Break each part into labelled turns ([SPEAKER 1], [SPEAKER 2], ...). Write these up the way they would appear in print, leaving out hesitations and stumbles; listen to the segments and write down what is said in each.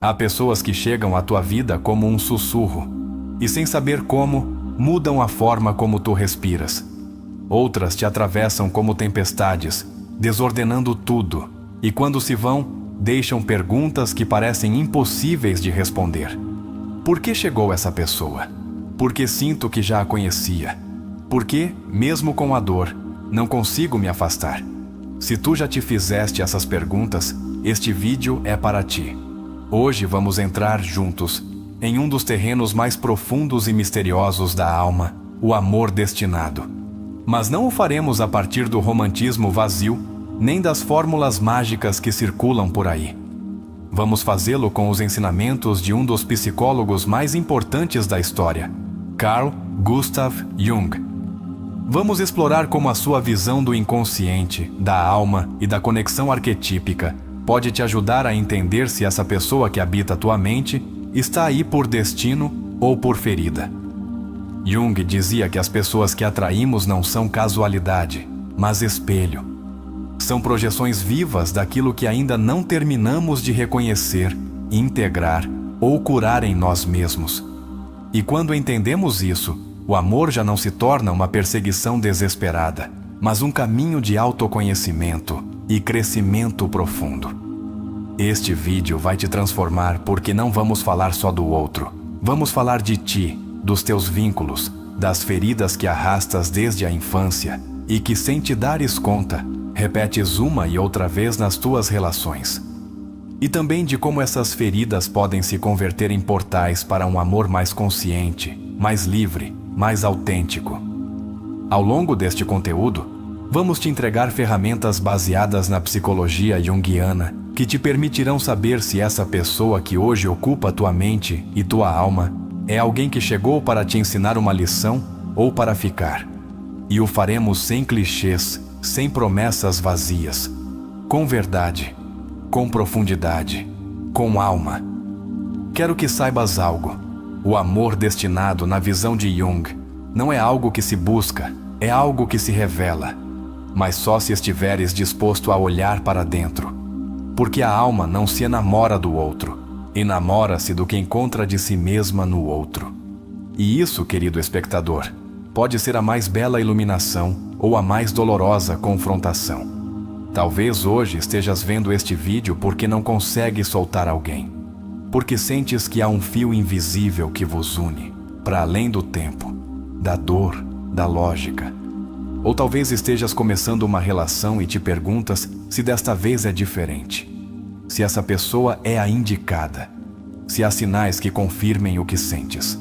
[SPEAKER 1] Há pessoas que chegam à tua vida como um sussurro, e sem saber como, mudam a forma como tu respiras. Outras te atravessam como tempestades, desordenando tudo, e quando se vão, deixam perguntas que parecem impossíveis de responder. Por que chegou essa pessoa? Porque sinto que já a conhecia. Porque, mesmo com a dor, não consigo me afastar. Se tu já te fizeste essas perguntas, este vídeo é para ti. Hoje vamos entrar juntos em um dos terrenos mais profundos e misteriosos da alma, o amor destinado. Mas não o faremos a partir do romantismo vazio, nem das fórmulas mágicas que circulam por aí. Vamos fazê-lo com os ensinamentos de um dos psicólogos mais importantes da história, Carl Gustav Jung. Vamos explorar como a sua visão do inconsciente, da alma e da conexão arquetípica pode te ajudar a entender se essa pessoa que habita tua mente está aí por destino ou por ferida. Jung dizia que as pessoas que atraímos não são casualidade, mas espelho. São projeções vivas daquilo que ainda não terminamos de reconhecer, integrar ou curar em nós mesmos. E quando entendemos isso, o amor já não se torna uma perseguição desesperada, mas um caminho de autoconhecimento e crescimento profundo. Este vídeo vai te transformar porque não vamos falar só do outro. Vamos falar de ti, dos teus vínculos, das feridas que arrastas desde a infância e que, sem te dares conta, repetes uma e outra vez nas tuas relações. E também de como essas feridas podem se converter em portais para um amor mais consciente, mais livre, mais autêntico. Ao longo deste conteúdo, vamos te entregar ferramentas baseadas na psicologia junguiana que te permitirão saber se essa pessoa que hoje ocupa tua mente e tua alma é alguém que chegou para te ensinar uma lição ou para ficar. E o faremos sem clichês, sem promessas vazias, com verdade, com profundidade, com alma. Quero que saibas algo. O amor destinado na visão de Jung não é algo que se busca, é algo que se revela. Mas só se estiveres disposto a olhar para dentro. Porque a alma não se enamora do outro, enamora-se do que encontra de si mesma no outro. E isso, querido espectador, pode ser a mais bela iluminação ou a mais dolorosa confrontação. Talvez hoje estejas vendo este vídeo porque não consegues soltar alguém. Porque sentes que há um fio invisível que vos une, para além do tempo, da dor, da lógica. Ou talvez estejas começando uma relação e te perguntas se desta vez é diferente. Se essa pessoa é a indicada. Se há sinais que confirmem o que sentes.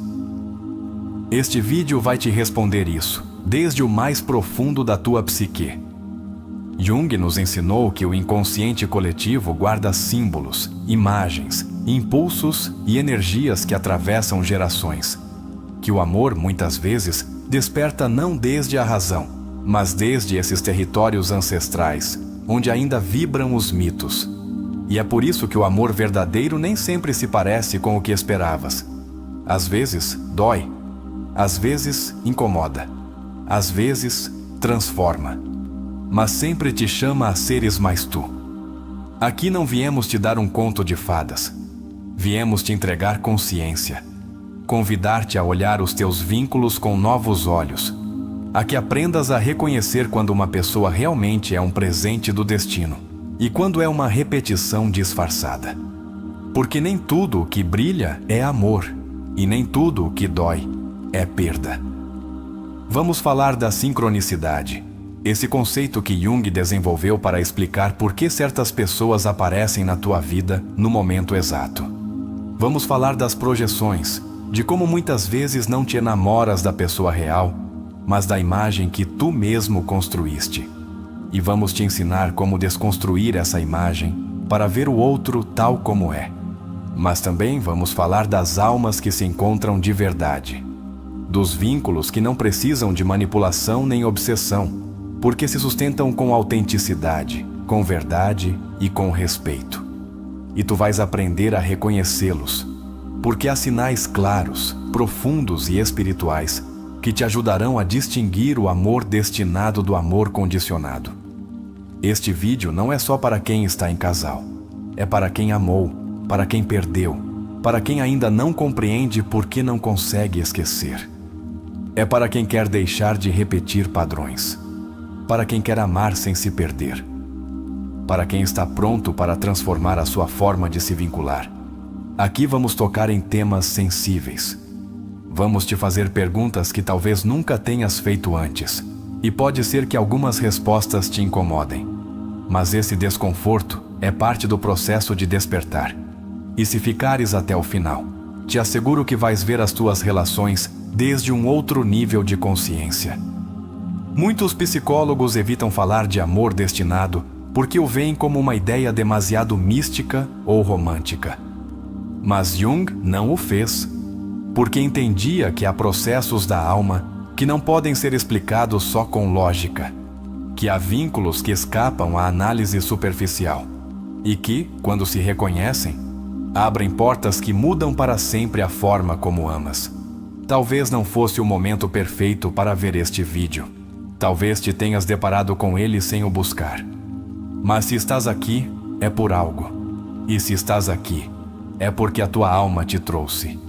[SPEAKER 1] Este vídeo vai te responder isso, desde o mais profundo da tua psique. Jung nos ensinou que o inconsciente coletivo guarda símbolos, imagens, impulsos e energias que atravessam gerações. Que o amor, muitas vezes, desperta não desde a razão, mas desde esses territórios ancestrais, onde ainda vibram os mitos. E é por isso que o amor verdadeiro nem sempre se parece com o que esperavas. Às vezes, dói. Às vezes, incomoda. Às vezes, transforma. Mas sempre te chama a seres mais tu. Aqui não viemos te dar um conto de fadas. Viemos te entregar consciência. Convidar-te a olhar os teus vínculos com novos olhos. A que aprendas a reconhecer quando uma pessoa realmente é um presente do destino e quando é uma repetição disfarçada. Porque nem tudo o que brilha é amor e nem tudo o que dói é perda. Vamos falar da sincronicidade, esse conceito que Jung desenvolveu para explicar por que certas pessoas aparecem na tua vida no momento exato. Vamos falar das projeções, de como muitas vezes não te enamoras da pessoa real, mas da imagem que tu mesmo construíste. E vamos te ensinar como desconstruir essa imagem para ver o outro tal como é. Mas também vamos falar das almas que se encontram de verdade. Dos vínculos que não precisam de manipulação nem obsessão, porque se sustentam com autenticidade, com verdade e com respeito. E tu vais aprender a reconhecê-los, porque há sinais claros, profundos e espirituais que te ajudarão a distinguir o amor destinado do amor condicionado. Este vídeo não é só para quem está em casal, é para quem amou, para quem perdeu, para quem ainda não compreende por que não consegue esquecer. É para quem quer deixar de repetir padrões, para quem quer amar sem se perder, para quem está pronto para transformar a sua forma de se vincular. Aqui vamos tocar em temas sensíveis. Vamos te fazer perguntas que talvez nunca tenhas feito antes, e pode ser que algumas respostas te incomodem. Mas esse desconforto é parte do processo de despertar. E se ficares até o final, te asseguro que vais ver as tuas relações desde um outro nível de consciência. Muitos psicólogos evitam falar de amor destinado porque o veem como uma ideia demasiado mística ou romântica. Mas Jung não o fez, porque entendia que há processos da alma que não podem ser explicados só com lógica, que há vínculos que escapam à análise superficial e que, quando se reconhecem, abrem portas que mudam para sempre a forma como amas. Talvez não fosse o momento perfeito para ver este vídeo. Talvez te tenhas deparado com ele sem o buscar. Mas se estás aqui, é por algo. E se estás aqui, é porque a tua alma te trouxe.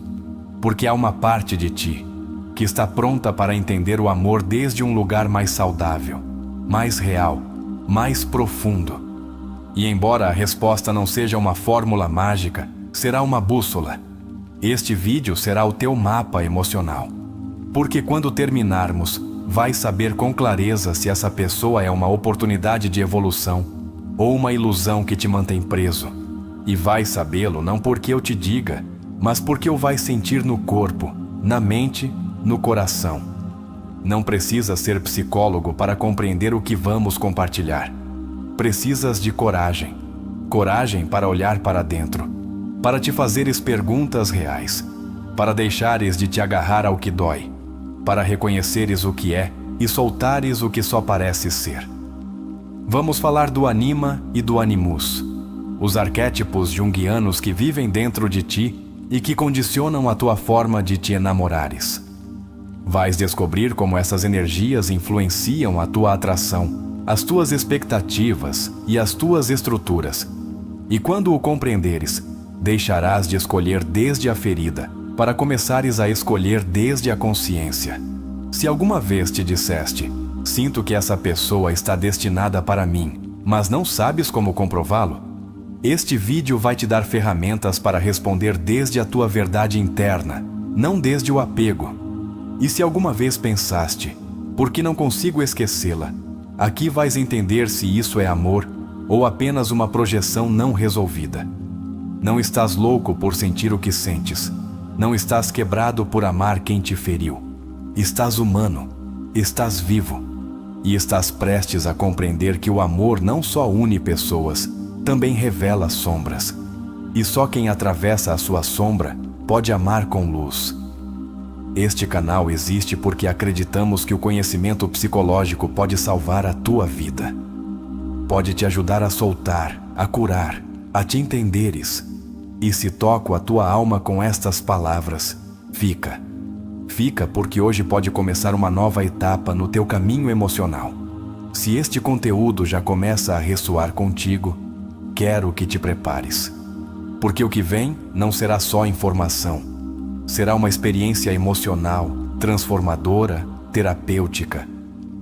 [SPEAKER 1] Porque há uma parte de ti que está pronta para entender o amor desde um lugar mais saudável, mais real, mais profundo. E embora a resposta não seja uma fórmula mágica, será uma bússola. Este vídeo será o teu mapa emocional. Porque quando terminarmos, vais saber com clareza se essa pessoa é uma oportunidade de evolução ou uma ilusão que te mantém preso. E vais sabê-lo não porque eu te diga, mas porque o vais sentir no corpo, na mente, no coração. Não precisas ser psicólogo para compreender o que vamos compartilhar. Precisas de coragem. Coragem para olhar para dentro, para te fazeres perguntas reais, para deixares de te agarrar ao que dói, para reconheceres o que é e soltares o que só parece ser. Vamos falar do anima e do animus, os arquétipos junguianos que vivem dentro de ti e que condicionam a tua forma de te enamorares. Vais descobrir como essas energias influenciam a tua atração, as tuas expectativas e as tuas estruturas. E quando o compreenderes, deixarás de escolher desde a ferida, para começares a escolher desde a consciência. Se alguma vez te disseste, sinto que essa pessoa está destinada para mim, mas não sabes como comprová-lo, este vídeo vai te dar ferramentas para responder desde a tua verdade interna, não desde o apego. E se alguma vez pensaste, por que não consigo esquecê-la? Aqui vais entender se isso é amor ou apenas uma projeção não resolvida. Não estás louco por sentir o que sentes. Não estás quebrado por amar quem te feriu. Estás humano, estás vivo e estás prestes a compreender que o amor não só une pessoas, também revela sombras. E só quem atravessa a sua sombra pode amar com luz. Este canal existe porque acreditamos que o conhecimento psicológico pode salvar a tua vida. Pode te ajudar a soltar, a curar, a te entenderes. E se toco a tua alma com estas palavras, fica. Fica porque hoje pode começar uma nova etapa no teu caminho emocional. Se este conteúdo já começa a ressoar contigo, quero que te prepares. Porque o que vem não será só informação. Será uma experiência emocional, transformadora, terapêutica.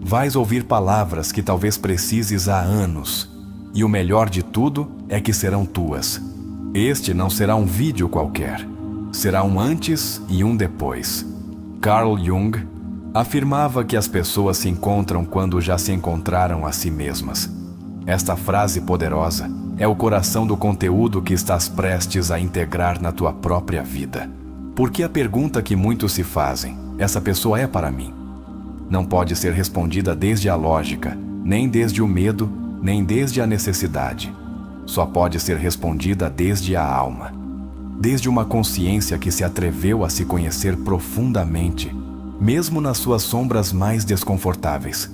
[SPEAKER 1] Vais ouvir palavras que talvez precises há anos. E o melhor de tudo é que serão tuas. Este não será um vídeo qualquer. Será um antes e um depois. Carl Jung afirmava que as pessoas se encontram quando já se encontraram a si mesmas. Esta frase poderosa é o coração do conteúdo que estás prestes a integrar na tua própria vida. Porque a pergunta que muitos se fazem, essa pessoa é para mim, não pode ser respondida desde a lógica, nem desde o medo, nem desde a necessidade. Só pode ser respondida desde a alma. Desde uma consciência que se atreveu a se conhecer profundamente, mesmo nas suas sombras mais desconfortáveis.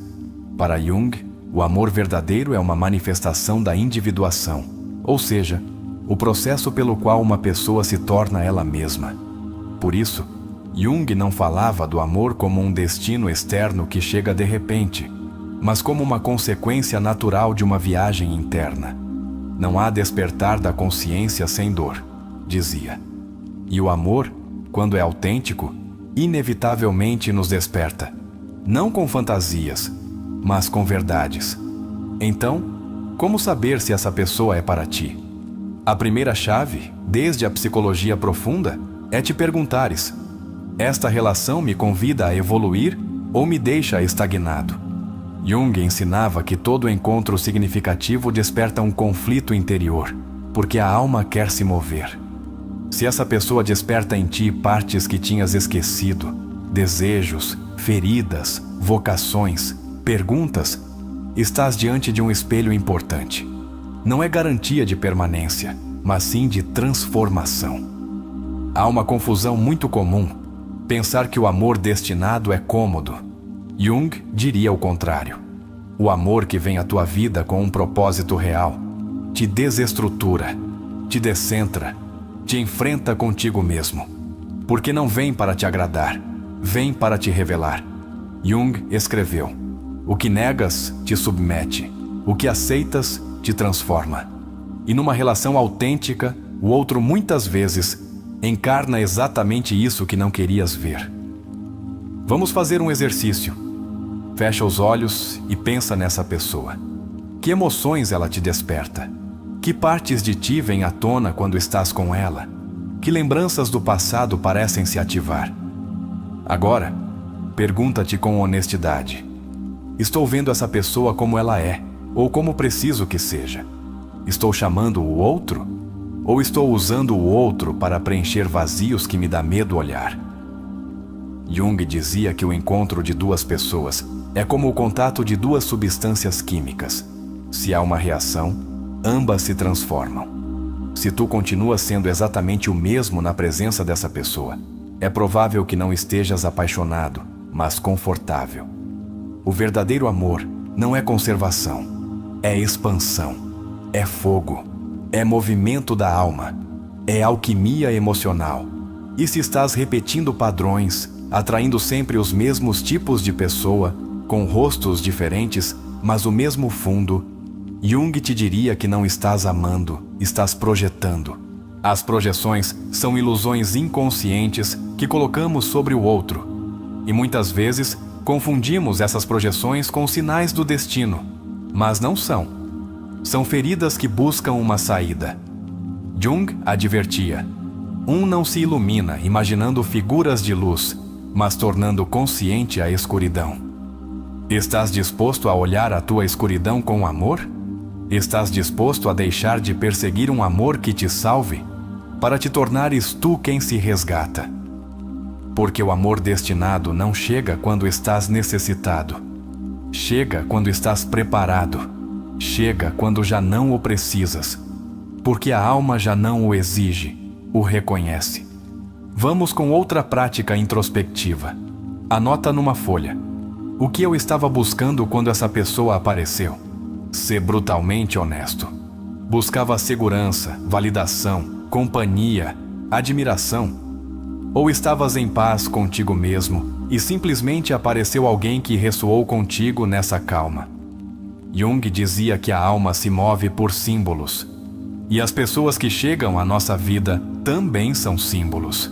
[SPEAKER 1] Para Jung, o amor verdadeiro é uma manifestação da individuação, ou seja, o processo pelo qual uma pessoa se torna ela mesma. Por isso, Jung não falava do amor como um destino externo que chega de repente, mas como uma consequência natural de uma viagem interna. Não há despertar da consciência sem dor. dizia. E o amor, quando é autêntico, inevitavelmente nos desperta, não com fantasias, mas com verdades. Então, como saber se essa pessoa é para ti? A primeira chave, desde a psicologia profunda, é te perguntares: esta relação me convida a evoluir ou me deixa estagnado? Jung ensinava que todo encontro significativo desperta um conflito interior, porque a alma quer se mover. Se essa pessoa desperta em ti partes que tinhas esquecido, desejos, feridas, vocações, perguntas, estás diante de um espelho importante. Não é garantia de permanência, mas sim de transformação. Há uma confusão muito comum, pensar que o amor destinado é cômodo. Jung diria o contrário. O amor que vem à tua vida com um propósito real te desestrutura, te descentra, te enfrenta contigo mesmo. Porque não vem para te agradar, vem para te revelar. Jung escreveu: o que negas te submete, o que aceitas te transforma. E numa relação autêntica, o outro muitas vezes encarna exatamente isso que não querias ver. Vamos fazer um exercício. Fecha os olhos e pensa nessa pessoa. Que emoções ela te desperta? Que partes de ti vêm à tona quando estás com ela? Que lembranças do passado parecem se ativar? Agora, pergunta-te com honestidade: estou vendo essa pessoa como ela é, ou como preciso que seja? Estou chamando o outro? Ou estou usando o outro para preencher vazios que me dá medo olhar? Jung dizia que o encontro de duas pessoas é como o contato de duas substâncias químicas. Se há uma reação, ambas se transformam. Se tu continuas sendo exatamente o mesmo na presença dessa pessoa, é provável que não estejas apaixonado, mas confortável. O verdadeiro amor não é conservação, é expansão, é fogo, é movimento da alma, é alquimia emocional. E se estás repetindo padrões, atraindo sempre os mesmos tipos de pessoa, com rostos diferentes, mas o mesmo fundo, Jung te diria que não estás amando, estás projetando. As projeções são ilusões inconscientes que colocamos sobre o outro. E muitas vezes confundimos essas projeções com sinais do destino, mas não são. São feridas que buscam uma saída. Jung advertia: um não se ilumina imaginando figuras de luz, mas tornando consciente a escuridão. Estás disposto a olhar a tua escuridão com amor? Estás disposto a deixar de perseguir um amor que te salve, para te tornares tu quem se resgata? Porque o amor destinado não chega quando estás necessitado. Chega quando estás preparado. Chega quando já não o precisas. Porque a alma já não o exige, o reconhece. Vamos com outra prática introspectiva. Anota numa folha: o que eu estava buscando quando essa pessoa apareceu? Ser brutalmente honesto. Buscava segurança, validação, companhia, admiração? Ou estavas em paz contigo mesmo e simplesmente apareceu alguém que ressoou contigo nessa calma? Jung dizia que a alma se move por símbolos. E as pessoas que chegam à nossa vida também são símbolos.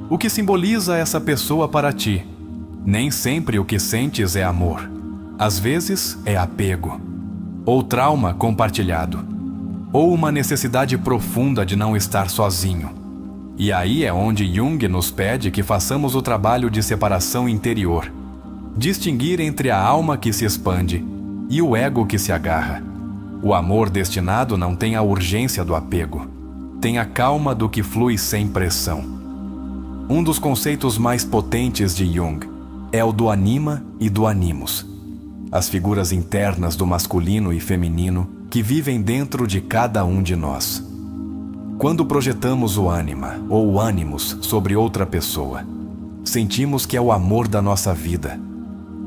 [SPEAKER 1] O que simboliza essa pessoa para ti? Nem sempre o que sentes é amor. Às vezes é apego, ou trauma compartilhado, ou uma necessidade profunda de não estar sozinho. E aí é onde Jung nos pede que façamos o trabalho de separação interior, distinguir entre a alma que se expande e o ego que se agarra. O amor destinado não tem a urgência do apego, tem a calma do que flui sem pressão. Um dos conceitos mais potentes de Jung é o do anima e do animus, as figuras internas do masculino e feminino que vivem dentro de cada um de nós. Quando projetamos o ânima ou o animus sobre outra pessoa, sentimos que é o amor da nossa vida,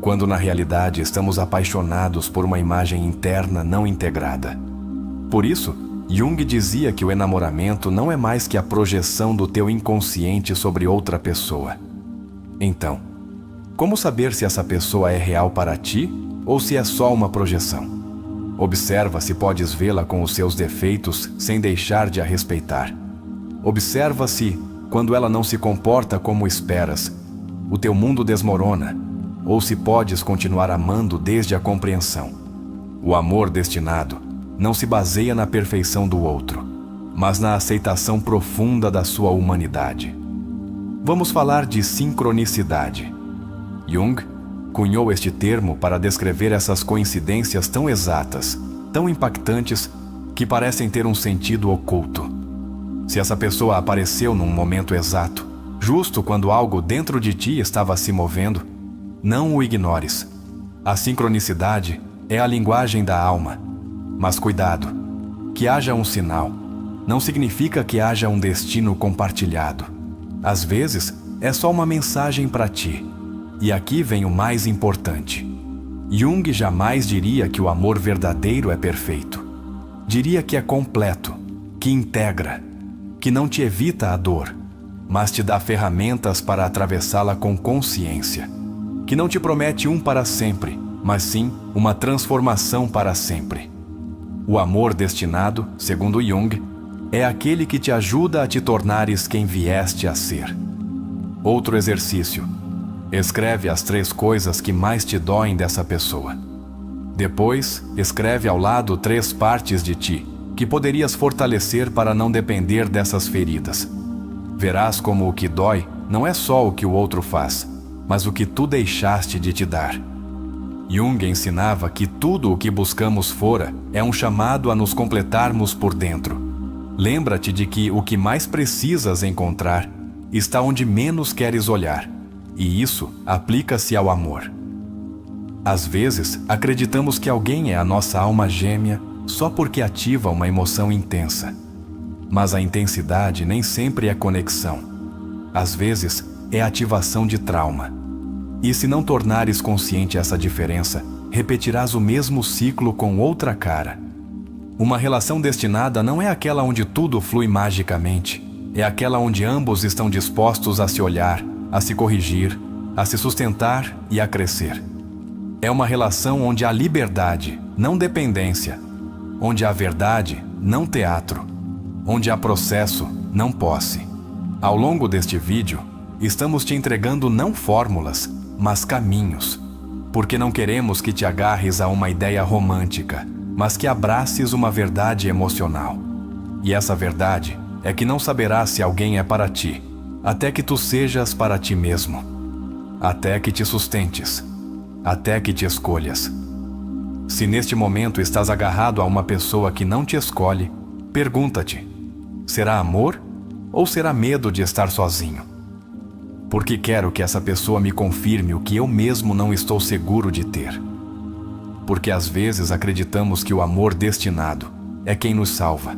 [SPEAKER 1] quando na realidade estamos apaixonados por uma imagem interna não integrada. Por isso, Jung dizia que o enamoramento não é mais que a projeção do teu inconsciente sobre outra pessoa. Então, como saber se essa pessoa é real para ti ou se é só uma projeção? Observa se podes vê-la com os seus defeitos sem deixar de a respeitar. Observa se, quando ela não se comporta como esperas, o teu mundo desmorona, ou se podes continuar amando desde a compreensão. O amor destinado não se baseia na perfeição do outro, mas na aceitação profunda da sua humanidade. Vamos falar de sincronicidade. Jung cunhou este termo para descrever essas coincidências tão exatas, tão impactantes, que parecem ter um sentido oculto. Se essa pessoa apareceu num momento exato, justo quando algo dentro de ti estava se movendo, não o ignores. A sincronicidade é a linguagem da alma. Mas cuidado, que haja um sinal não significa que haja um destino compartilhado. Às vezes, é só uma mensagem para ti. E aqui vem o mais importante. Jung jamais diria que o amor verdadeiro é perfeito. Diria que é completo, que integra, que não te evita a dor, mas te dá ferramentas para atravessá-la com consciência. Que não te promete um para sempre, mas sim uma transformação para sempre. O amor destinado, segundo Jung, é aquele que te ajuda a te tornares quem vieste a ser. Outro exercício. Escreve as 3 coisas que mais te doem dessa pessoa. Depois, escreve ao lado 3 partes de ti que poderias fortalecer para não depender dessas feridas. Verás como o que dói não é só o que o outro faz, mas o que tu deixaste de te dar. Jung ensinava que tudo o que buscamos fora é um chamado a nos completarmos por dentro. Lembra-te de que o que mais precisas encontrar está onde menos queres olhar, e isso aplica-se ao amor. Às vezes, acreditamos que alguém é a nossa alma gêmea só porque ativa uma emoção intensa. Mas a intensidade nem sempre é conexão. Às vezes, é ativação de trauma. E se não tornares consciente essa diferença, repetirás o mesmo ciclo com outra cara. Uma relação destinada não é aquela onde tudo flui magicamente. É aquela onde ambos estão dispostos a se olhar, a se corrigir, a se sustentar e a crescer. É uma relação onde há liberdade, não dependência. Onde há verdade, não teatro. Onde há processo, não posse. Ao longo deste vídeo, estamos te entregando não fórmulas, mas caminhos. Porque não queremos que te agarres a uma ideia romântica, mas que abraces uma verdade emocional. E essa verdade é que não saberás se alguém é para ti, até que tu sejas para ti mesmo. Até que te sustentes. Até que te escolhas. Se neste momento estás agarrado a uma pessoa que não te escolhe, pergunta-te: será amor ou será medo de estar sozinho? Porque quero que essa pessoa me confirme o que eu mesmo não estou seguro de ter. Porque às vezes acreditamos que o amor destinado é quem nos salva.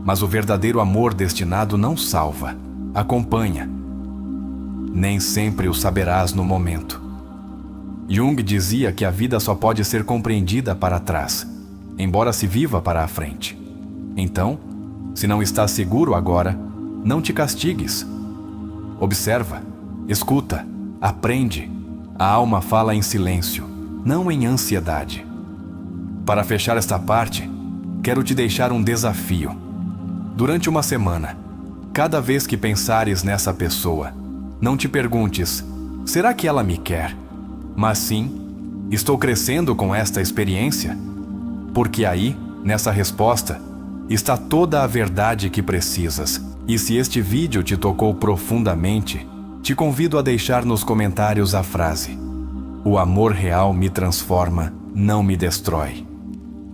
[SPEAKER 1] Mas o verdadeiro amor destinado não salva, acompanha. Nem sempre o saberás no momento. Jung dizia que a vida só pode ser compreendida para trás, embora se viva para a frente. Então, se não estás seguro agora, não te castigues. Observa, escuta, aprende. A alma fala em silêncio, não em ansiedade. Para fechar esta parte, quero te deixar um desafio. Durante uma semana, cada vez que pensares nessa pessoa, não te perguntes: será que ela me quer? Mas sim, estou crescendo com esta experiência? Porque aí, nessa resposta, está toda a verdade que precisas. E se este vídeo te tocou profundamente, te convido a deixar nos comentários a frase: o amor real me transforma, não me destrói.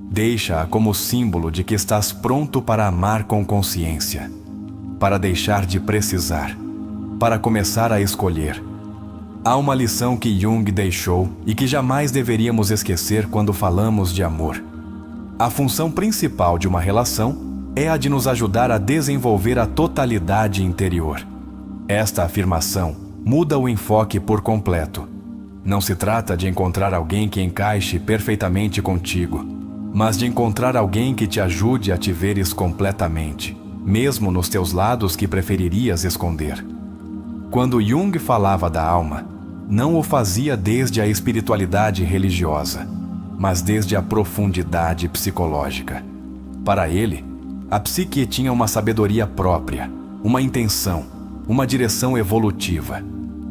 [SPEAKER 1] Deixa-a como símbolo de que estás pronto para amar com consciência, para deixar de precisar, para começar a escolher. Há uma lição que Jung deixou e que jamais deveríamos esquecer quando falamos de amor. A função principal de uma relação é a de nos ajudar a desenvolver a totalidade interior. Esta afirmação muda o enfoque por completo. Não se trata de encontrar alguém que encaixe perfeitamente contigo, mas de encontrar alguém que te ajude a te veres completamente, mesmo nos teus lados que preferirias esconder. Quando Jung falava da alma, não o fazia desde a espiritualidade religiosa, mas desde a profundidade psicológica. Para ele, a psique tinha uma sabedoria própria, uma intenção, uma direção evolutiva.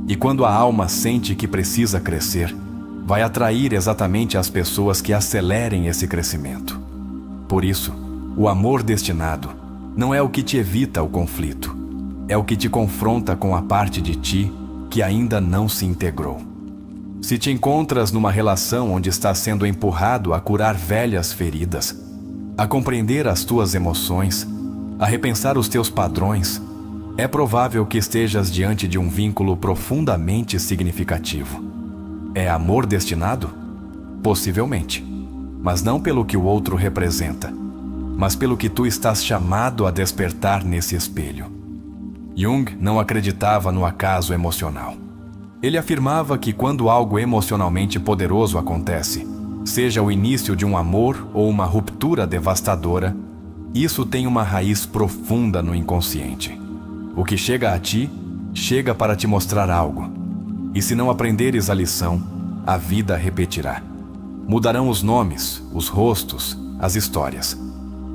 [SPEAKER 1] E quando a alma sente que precisa crescer, vai atrair exatamente as pessoas que acelerem esse crescimento. Por isso, o amor destinado não é o que te evita o conflito, é o que te confronta com a parte de ti que ainda não se integrou. Se te encontras numa relação onde estás sendo empurrado a curar velhas feridas, a compreender as tuas emoções, a repensar os teus padrões, é provável que estejas diante de um vínculo profundamente significativo. É amor destinado? Possivelmente. Mas não pelo que o outro representa, mas pelo que tu estás chamado a despertar nesse espelho. Jung não acreditava no acaso emocional. Ele afirmava que quando algo emocionalmente poderoso acontece, seja o início de um amor ou uma ruptura devastadora, isso tem uma raiz profunda no inconsciente. O que chega a ti, chega para te mostrar algo. E se não aprenderes a lição, a vida repetirá. Mudarão os nomes, os rostos, as histórias,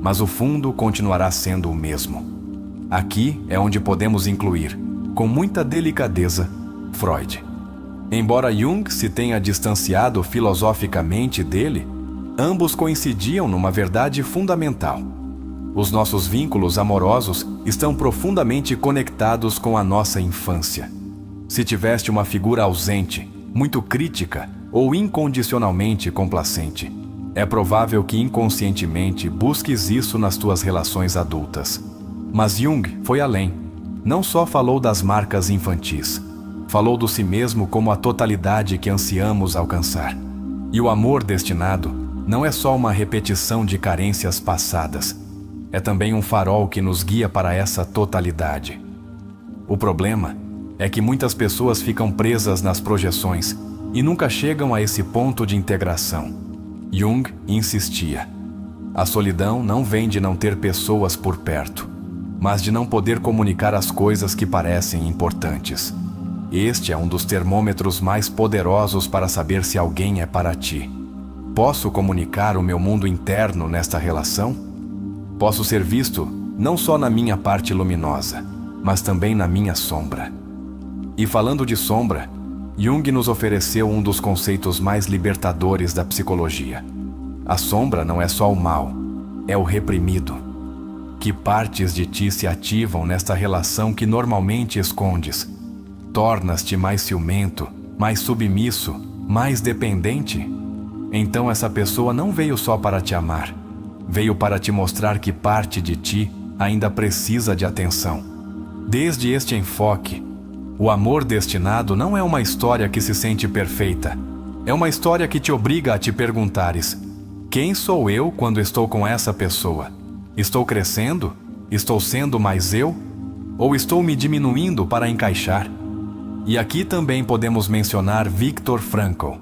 [SPEAKER 1] mas o fundo continuará sendo o mesmo. Aqui é onde podemos incluir, com muita delicadeza, Freud. Embora Jung se tenha distanciado filosoficamente dele, ambos coincidiam numa verdade fundamental. Os nossos vínculos amorosos estão profundamente conectados com a nossa infância. Se tiveste uma figura ausente, muito crítica ou incondicionalmente complacente, é provável que inconscientemente busques isso nas tuas relações adultas. Mas Jung foi além. Não só falou das marcas infantis, falou do si mesmo como a totalidade que ansiamos alcançar. E o amor destinado não é só uma repetição de carências passadas, é também um farol que nos guia para essa totalidade. O problema é que muitas pessoas ficam presas nas projeções e nunca chegam a esse ponto de integração. Jung insistia: a solidão não vem de não ter pessoas por perto, mas de não poder comunicar as coisas que parecem importantes. Este é um dos termômetros mais poderosos para saber se alguém é para ti. Posso comunicar o meu mundo interno nesta relação? Posso ser visto não só na minha parte luminosa, mas também na minha sombra. E falando de sombra, Jung nos ofereceu um dos conceitos mais libertadores da psicologia. A sombra não é só o mal, é o reprimido. Que partes de ti se ativam nesta relação que normalmente escondes? Tornas-te mais ciumento, mais submisso, mais dependente? Então essa pessoa não veio só para te amar, veio para te mostrar que parte de ti ainda precisa de atenção. Desde este enfoque, o amor destinado não é uma história que se sente perfeita. É uma história que te obriga a te perguntares: quem sou eu quando estou com essa pessoa? Estou crescendo? Estou sendo mais eu? Ou estou me diminuindo para encaixar? E aqui também podemos mencionar Viktor Frankl,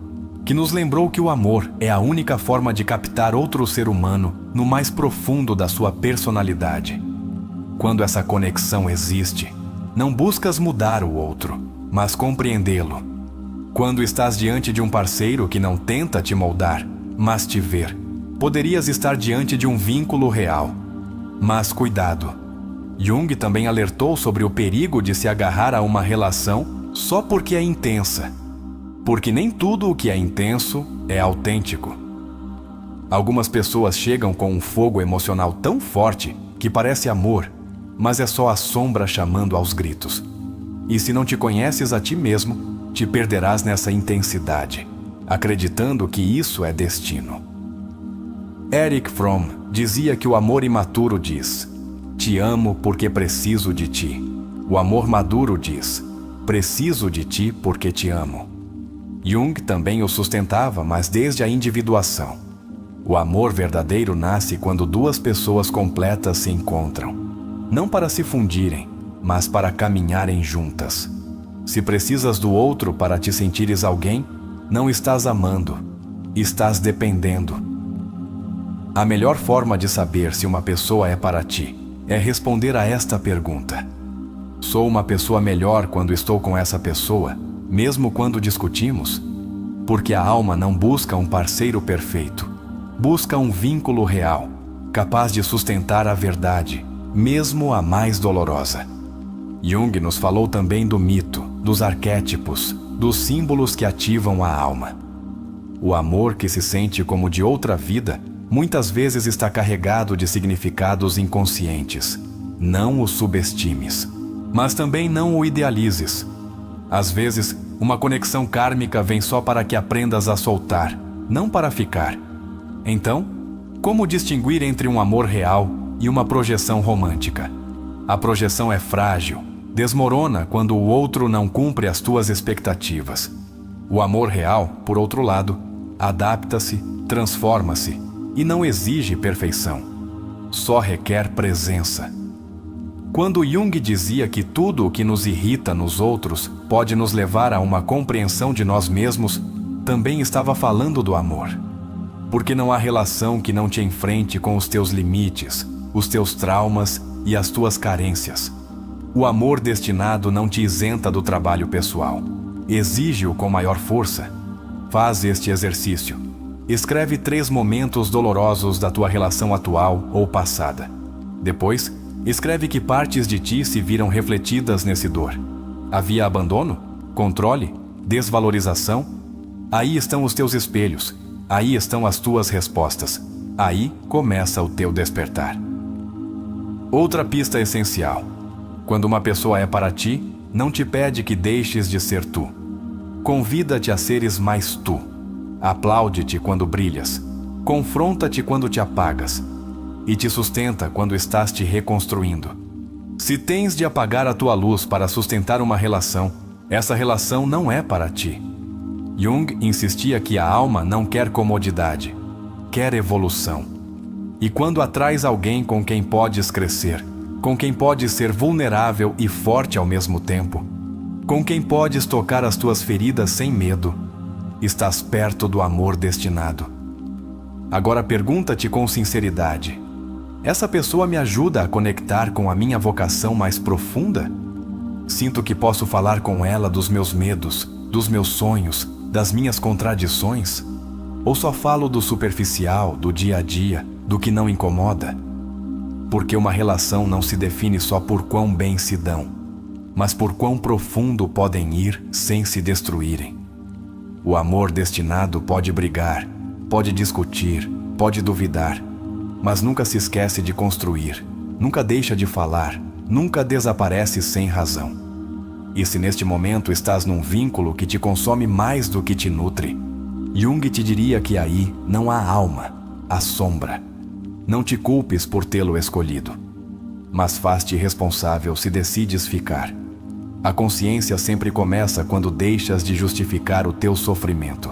[SPEAKER 1] que nos lembrou que o amor é a única forma de captar outro ser humano no mais profundo da sua personalidade. Quando essa conexão existe, não buscas mudar o outro, mas compreendê-lo. Quando estás diante de um parceiro que não tenta te moldar, mas te ver, poderias estar diante de um vínculo real. Mas cuidado! Jung também alertou sobre o perigo de se agarrar a uma relação só porque é intensa. Porque nem tudo o que é intenso é autêntico. Algumas pessoas chegam com um fogo emocional tão forte que parece amor, mas é só a sombra chamando aos gritos. E se não te conheces a ti mesmo, te perderás nessa intensidade, acreditando que isso é destino. Erich Fromm dizia que o amor imaturo diz: te amo porque preciso de ti. O amor maduro diz: preciso de ti porque te amo. Jung também o sustentava, mas desde a individuação. O amor verdadeiro nasce quando duas pessoas completas se encontram, não para se fundirem, mas para caminharem juntas. Se precisas do outro para te sentires alguém, não estás amando, estás dependendo. A melhor forma de saber se uma pessoa é para ti é responder a esta pergunta: sou uma pessoa melhor quando estou com essa pessoa, mesmo quando discutimos? Porque a alma não busca um parceiro perfeito, busca um vínculo real, capaz de sustentar a verdade, mesmo a mais dolorosa. Jung nos falou também do mito, dos arquétipos, dos símbolos que ativam a alma. O amor que se sente como de outra vida muitas vezes está carregado de significados inconscientes. Não o subestimes, mas também não o idealizes. Às vezes, uma conexão kármica vem só para que aprendas a soltar, não para ficar. Então, como distinguir entre um amor real e uma projeção romântica? A projeção é frágil, desmorona quando o outro não cumpre as tuas expectativas. O amor real, por outro lado, adapta-se, transforma-se e não exige perfeição. Só requer presença. Quando Jung dizia que tudo o que nos irrita nos outros pode nos levar a uma compreensão de nós mesmos, também estava falando do amor. Porque não há relação que não te enfrente com os teus limites, os teus traumas e as tuas carências. O amor destinado não te isenta do trabalho pessoal. Exige-o com maior força. Faz este exercício. Escreve 3 momentos dolorosos da tua relação atual ou passada. Depois, escreve que partes de ti se viram refletidas nesse dor. Havia abandono? Controle? Desvalorização? Aí estão os teus espelhos. Aí estão as tuas respostas. Aí começa o teu despertar. Outra pista essencial. Quando uma pessoa é para ti, não te pede que deixes de ser tu. Convida-te a seres mais tu. Aplaude-te quando brilhas. Confronta-te quando te apagas. E te sustenta quando estás te reconstruindo. Se tens de apagar a tua luz para sustentar uma relação, essa relação não é para ti. Jung insistia que a alma não quer comodidade, quer evolução. E quando atrás alguém com quem podes crescer, com quem podes ser vulnerável e forte ao mesmo tempo, com quem podes tocar as tuas feridas sem medo, estás perto do amor destinado. Agora pergunta-te com sinceridade: essa pessoa me ajuda a conectar com a minha vocação mais profunda? Sinto que posso falar com ela dos meus medos, dos meus sonhos, das minhas contradições? Ou só falo do superficial, do dia a dia, do que não incomoda? Porque uma relação não se define só por quão bem se dão, mas por quão profundo podem ir sem se destruírem. O amor destinado pode brigar, pode discutir, pode duvidar, mas nunca se esquece de construir, nunca deixa de falar, nunca desaparece sem razão. E se neste momento estás num vínculo que te consome mais do que te nutre, Jung te diria que aí não há alma, há sombra. Não te culpes por tê-lo escolhido, mas faz-te responsável se decides ficar. A consciência sempre começa quando deixas de justificar o teu sofrimento.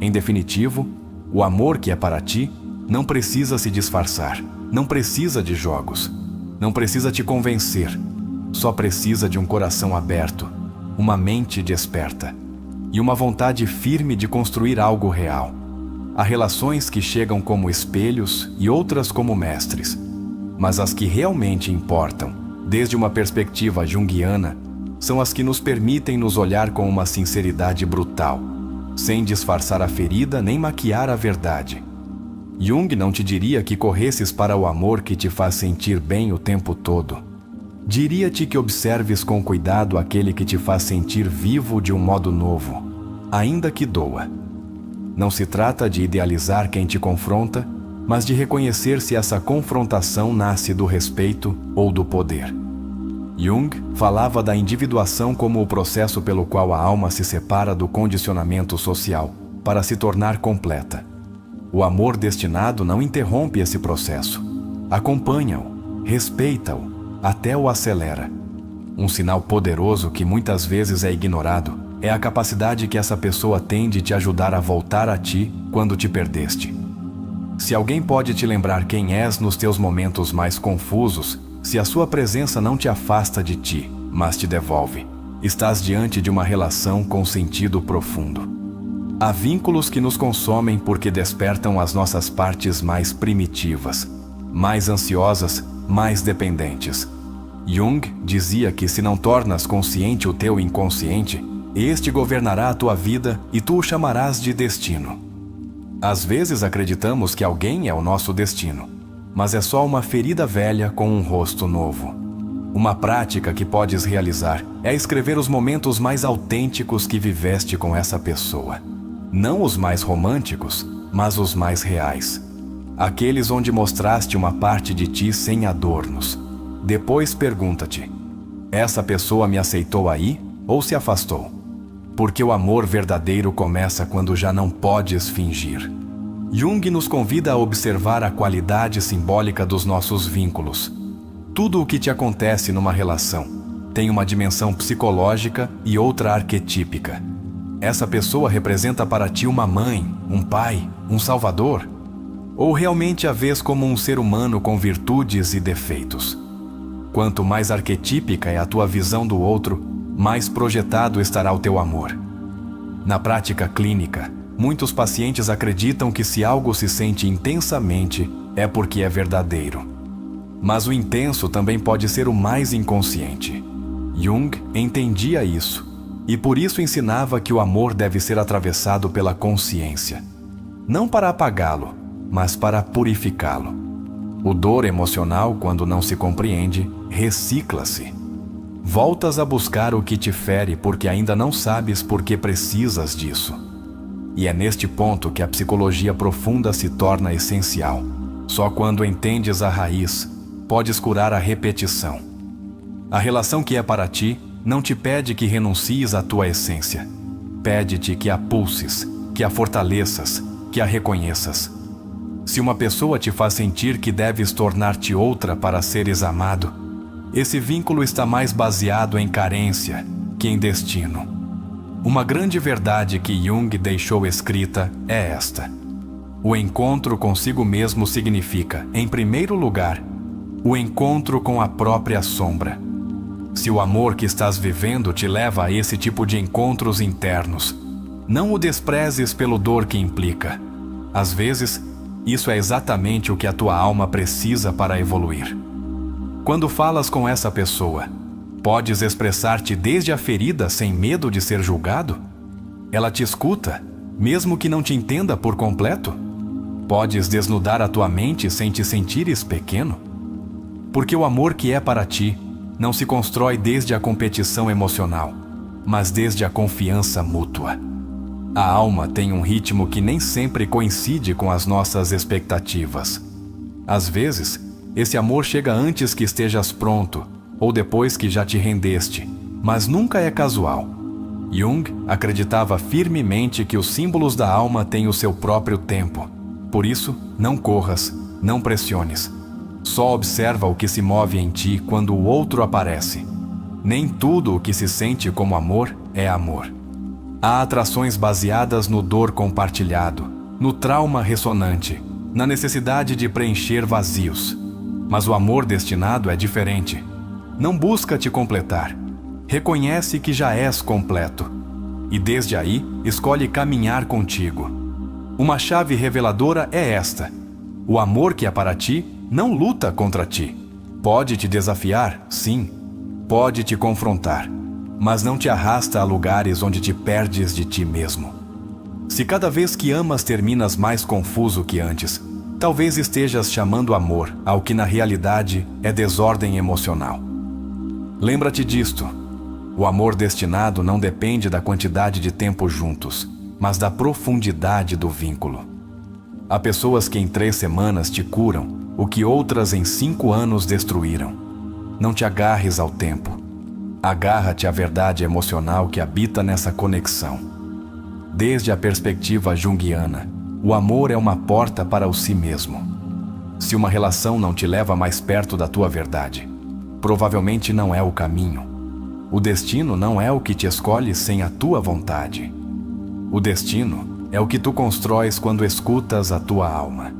[SPEAKER 1] Em definitivo, o amor que é para ti não precisa se disfarçar, não precisa de jogos, não precisa te convencer. Só precisa de um coração aberto, uma mente desperta e uma vontade firme de construir algo real. Há relações que chegam como espelhos e outras como mestres, mas as que realmente importam, desde uma perspectiva junguiana, são as que nos permitem nos olhar com uma sinceridade brutal, sem disfarçar a ferida nem maquiar a verdade. Jung não te diria que corresses para o amor que te faz sentir bem o tempo todo. Diria-te que observes com cuidado aquele que te faz sentir vivo de um modo novo, ainda que doa. Não se trata de idealizar quem te confronta, mas de reconhecer se essa confrontação nasce do respeito ou do poder. Jung falava da individuação como o processo pelo qual a alma se separa do condicionamento social para se tornar completa. O amor destinado não interrompe esse processo. Acompanha-o, respeita-o, até o acelera. Um sinal poderoso que muitas vezes é ignorado é a capacidade que essa pessoa tem de te ajudar a voltar a ti quando te perdeste. Se alguém pode te lembrar quem és nos teus momentos mais confusos, se a sua presença não te afasta de ti, mas te devolve, estás diante de uma relação com sentido profundo. Há vínculos que nos consomem porque despertam as nossas partes mais primitivas, mais ansiosas, mais dependentes. Jung dizia que se não tornas consciente o teu inconsciente, este governará a tua vida e tu o chamarás de destino. Às vezes acreditamos que alguém é o nosso destino, mas é só uma ferida velha com um rosto novo. Uma prática que podes realizar é escrever os momentos mais autênticos que viveste com essa pessoa. Não os mais românticos, mas os mais reais. Aqueles onde mostraste uma parte de ti sem adornos. Depois pergunta-te: essa pessoa me aceitou aí ou se afastou? Porque o amor verdadeiro começa quando já não podes fingir. Jung nos convida a observar a qualidade simbólica dos nossos vínculos. Tudo o que te acontece numa relação tem uma dimensão psicológica e outra arquetípica. Essa pessoa representa para ti uma mãe, um pai, um salvador? Ou realmente a vês como um ser humano com virtudes e defeitos? Quanto mais arquetípica é a tua visão do outro, mais projetado estará o teu amor. Na prática clínica, muitos pacientes acreditam que se algo se sente intensamente, é porque é verdadeiro. Mas o intenso também pode ser o mais inconsciente. Jung entendia isso, e por isso ensinava que o amor deve ser atravessado pela consciência. Não para apagá-lo, mas para purificá-lo. O dor emocional, quando não se compreende, recicla-se. Voltas a buscar o que te fere porque ainda não sabes por que precisas disso. E é neste ponto que a psicologia profunda se torna essencial. Só quando entendes a raiz, podes curar a repetição. A relação que é para ti não te pede que renuncies à tua essência. Pede-te que a pulses, que a fortaleças, que a reconheças. Se uma pessoa te faz sentir que deves tornar-te outra para seres amado, esse vínculo está mais baseado em carência que em destino. Uma grande verdade que Jung deixou escrita é esta: o encontro consigo mesmo significa, em primeiro lugar, o encontro com a própria sombra. Se o amor que estás vivendo te leva a esse tipo de encontros internos, não o desprezes pelo dor que implica. Às vezes, isso é exatamente o que a tua alma precisa para evoluir. Quando falas com essa pessoa, podes expressar-te desde a ferida sem medo de ser julgado? Ela te escuta, mesmo que não te entenda por completo? Podes desnudar a tua mente sem te sentires pequeno? Porque o amor que é para ti não se constrói desde a competição emocional, mas desde a confiança mútua. A alma tem um ritmo que nem sempre coincide com as nossas expectativas. Às vezes, esse amor chega antes que estejas pronto, ou depois que já te rendeste, mas nunca é casual. Jung acreditava firmemente que os símbolos da alma têm o seu próprio tempo. Por isso, não corras, não pressiones. Só observa o que se move em ti quando o outro aparece. Nem tudo o que se sente como amor é amor. Há atrações baseadas no dor compartilhado, no trauma ressonante, na necessidade de preencher vazios. Mas o amor destinado é diferente. Não busca te completar. Reconhece que já és completo. E desde aí, escolhe caminhar contigo. Uma chave reveladora é esta: o amor que é para ti não luta contra ti. Pode te desafiar, sim. Pode te confrontar. Mas não te arrasta a lugares onde te perdes de ti mesmo. Se cada vez que amas terminas mais confuso que antes, talvez estejas chamando amor ao que na realidade é desordem emocional. Lembra-te disto: o amor destinado não depende da quantidade de tempo juntos, mas da profundidade do vínculo. Há pessoas que em 3 semanas te curam o que outras em 5 anos destruíram. Não te agarres ao tempo. Agarra-te à verdade emocional que habita nessa conexão. Desde a perspectiva junguiana, o amor é uma porta para o si mesmo. Se uma relação não te leva mais perto da tua verdade, provavelmente não é o caminho. O destino não é o que te escolhe sem a tua vontade. O destino é o que tu constróis quando escutas a tua alma.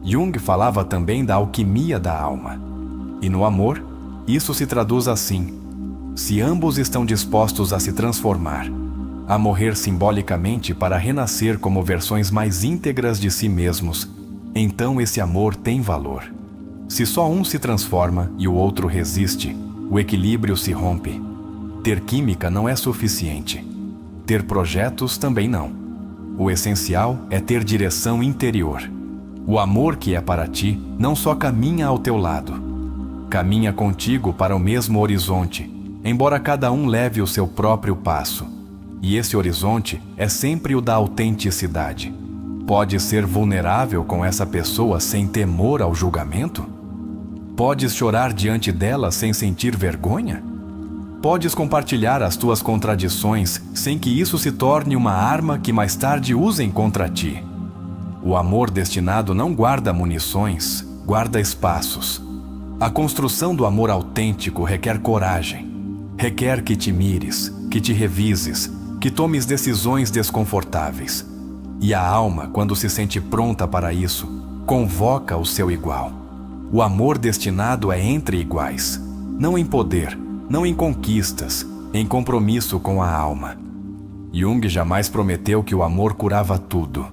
[SPEAKER 1] Jung falava também da alquimia da alma. E no amor, isso se traduz assim: se ambos estão dispostos a se transformar, a morrer simbolicamente para renascer como versões mais íntegras de si mesmos, então esse amor tem valor. Se só um se transforma e o outro resiste, o equilíbrio se rompe. Ter química não é suficiente. Ter projetos também não. O essencial é ter direção interior. O amor que é para ti não só caminha ao teu lado. caminha contigo para o mesmo horizonte, embora cada um leve o seu próprio passo. E esse horizonte é sempre o da autenticidade. Podes ser vulnerável com essa pessoa sem temor ao julgamento? Podes chorar diante dela sem sentir vergonha? Podes compartilhar as tuas contradições sem que isso se torne uma arma que mais tarde usem contra ti. O amor destinado não guarda munições, guarda espaços. A construção do amor autêntico requer coragem. Requer que te mires, que te revises, que tomes decisões desconfortáveis. E a alma, quando se sente pronta para isso, convoca o seu igual. O amor destinado é entre iguais, não em poder, não em conquistas, em compromisso com a alma. Jung jamais prometeu que o amor curava tudo,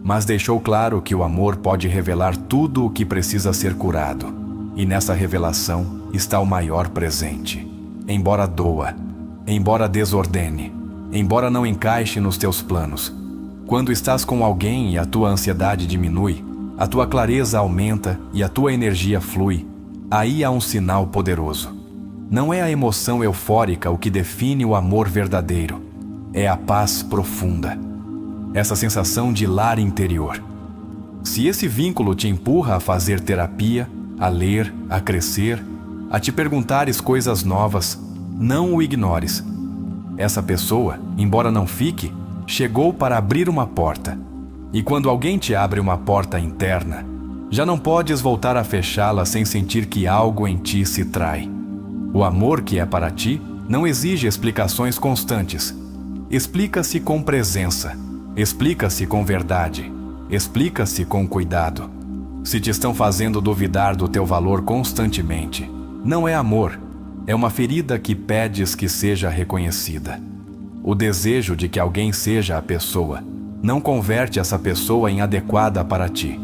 [SPEAKER 1] mas deixou claro que o amor pode revelar tudo o que precisa ser curado, e nessa revelação está o maior presente. Embora doa, embora desordene, embora não encaixe nos teus planos, quando estás com alguém e a tua ansiedade diminui, a tua clareza aumenta e a tua energia flui, aí há um sinal poderoso. Não é a emoção eufórica o que define o amor verdadeiro, é a paz profunda. Essa sensação de lar interior. Se esse vínculo te empurra a fazer terapia, a ler, a crescer, a te perguntares coisas novas, não o ignores. Essa pessoa, embora não fique, chegou para abrir uma porta. E quando alguém te abre uma porta interna, já não podes voltar a fechá-la sem sentir que algo em ti se trai. O amor que é para ti não exige explicações constantes. Explica-se com presença. Explica-se com verdade. Explica-se com cuidado. Se te estão fazendo duvidar do teu valor constantemente, não é amor, é uma ferida que pedes que seja reconhecida. O desejo de que alguém seja a pessoa não converte essa pessoa em adequada para ti.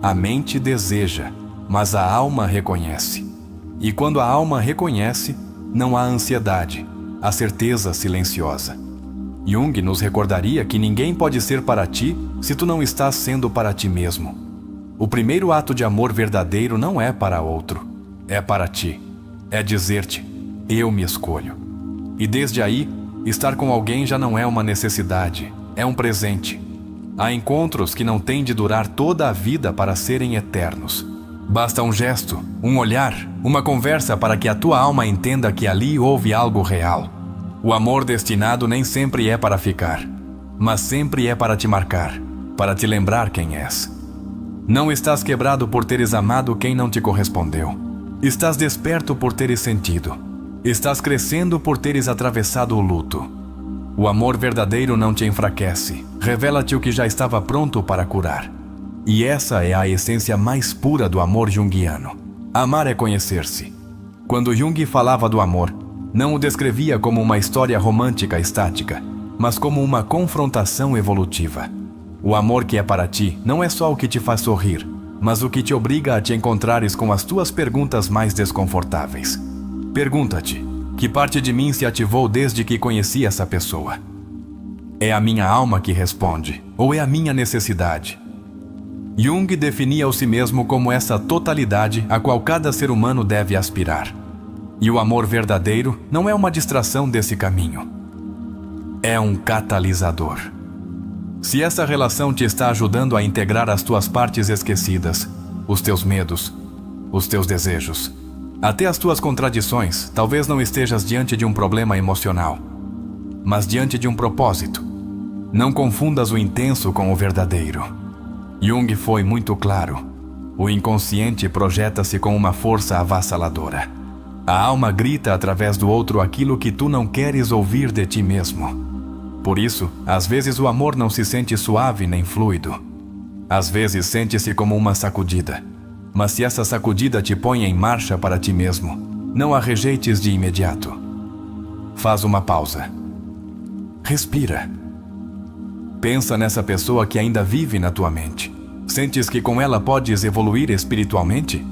[SPEAKER 1] A mente deseja, mas a alma reconhece. E quando a alma reconhece, não há ansiedade, a certeza silenciosa. Jung nos recordaria que ninguém pode ser para ti se tu não estás sendo para ti mesmo. O primeiro ato de amor verdadeiro não é para outro, é para ti. É dizer-te, eu me escolho. E desde aí, estar com alguém já não é uma necessidade, é um presente. Há encontros que não têm de durar toda a vida para serem eternos. Basta um gesto, um olhar, uma conversa para que a tua alma entenda que ali houve algo real. O amor destinado nem sempre é para ficar, mas sempre é para te marcar, para te lembrar quem és. Não estás quebrado por teres amado quem não te correspondeu. Estás desperto por teres sentido. Estás crescendo por teres atravessado o luto. O amor verdadeiro não te enfraquece, revela-te o que já estava pronto para curar. E essa é a essência mais pura do amor junguiano. Amar é conhecer-se. Quando Jung falava do amor, não o descrevia como uma história romântica estática, mas como uma confrontação evolutiva. O amor que é para ti não é só o que te faz sorrir, mas o que te obriga a te encontrares com as tuas perguntas mais desconfortáveis. Pergunta-te, que parte de mim se ativou desde que conheci essa pessoa? É a minha alma que responde, ou é a minha necessidade? Jung definia o si mesmo como essa totalidade a qual cada ser humano deve aspirar. E o amor verdadeiro não é uma distração desse caminho. É um catalisador. Se essa relação te está ajudando a integrar as tuas partes esquecidas, os teus medos, os teus desejos, até as tuas contradições, talvez não estejas diante de um problema emocional, mas diante de um propósito. Não confundas o intenso com o verdadeiro. Jung foi muito claro. O inconsciente projeta-se com uma força avassaladora. A alma grita através do outro aquilo que tu não queres ouvir de ti mesmo. Por isso, às vezes o amor não se sente suave nem fluido. Às vezes sente-se como uma sacudida. Mas se essa sacudida te põe em marcha para ti mesmo, não a rejeites de imediato. Faz uma pausa. Respira. Pensa nessa pessoa que ainda vive na tua mente. Sentes que com ela podes evoluir espiritualmente?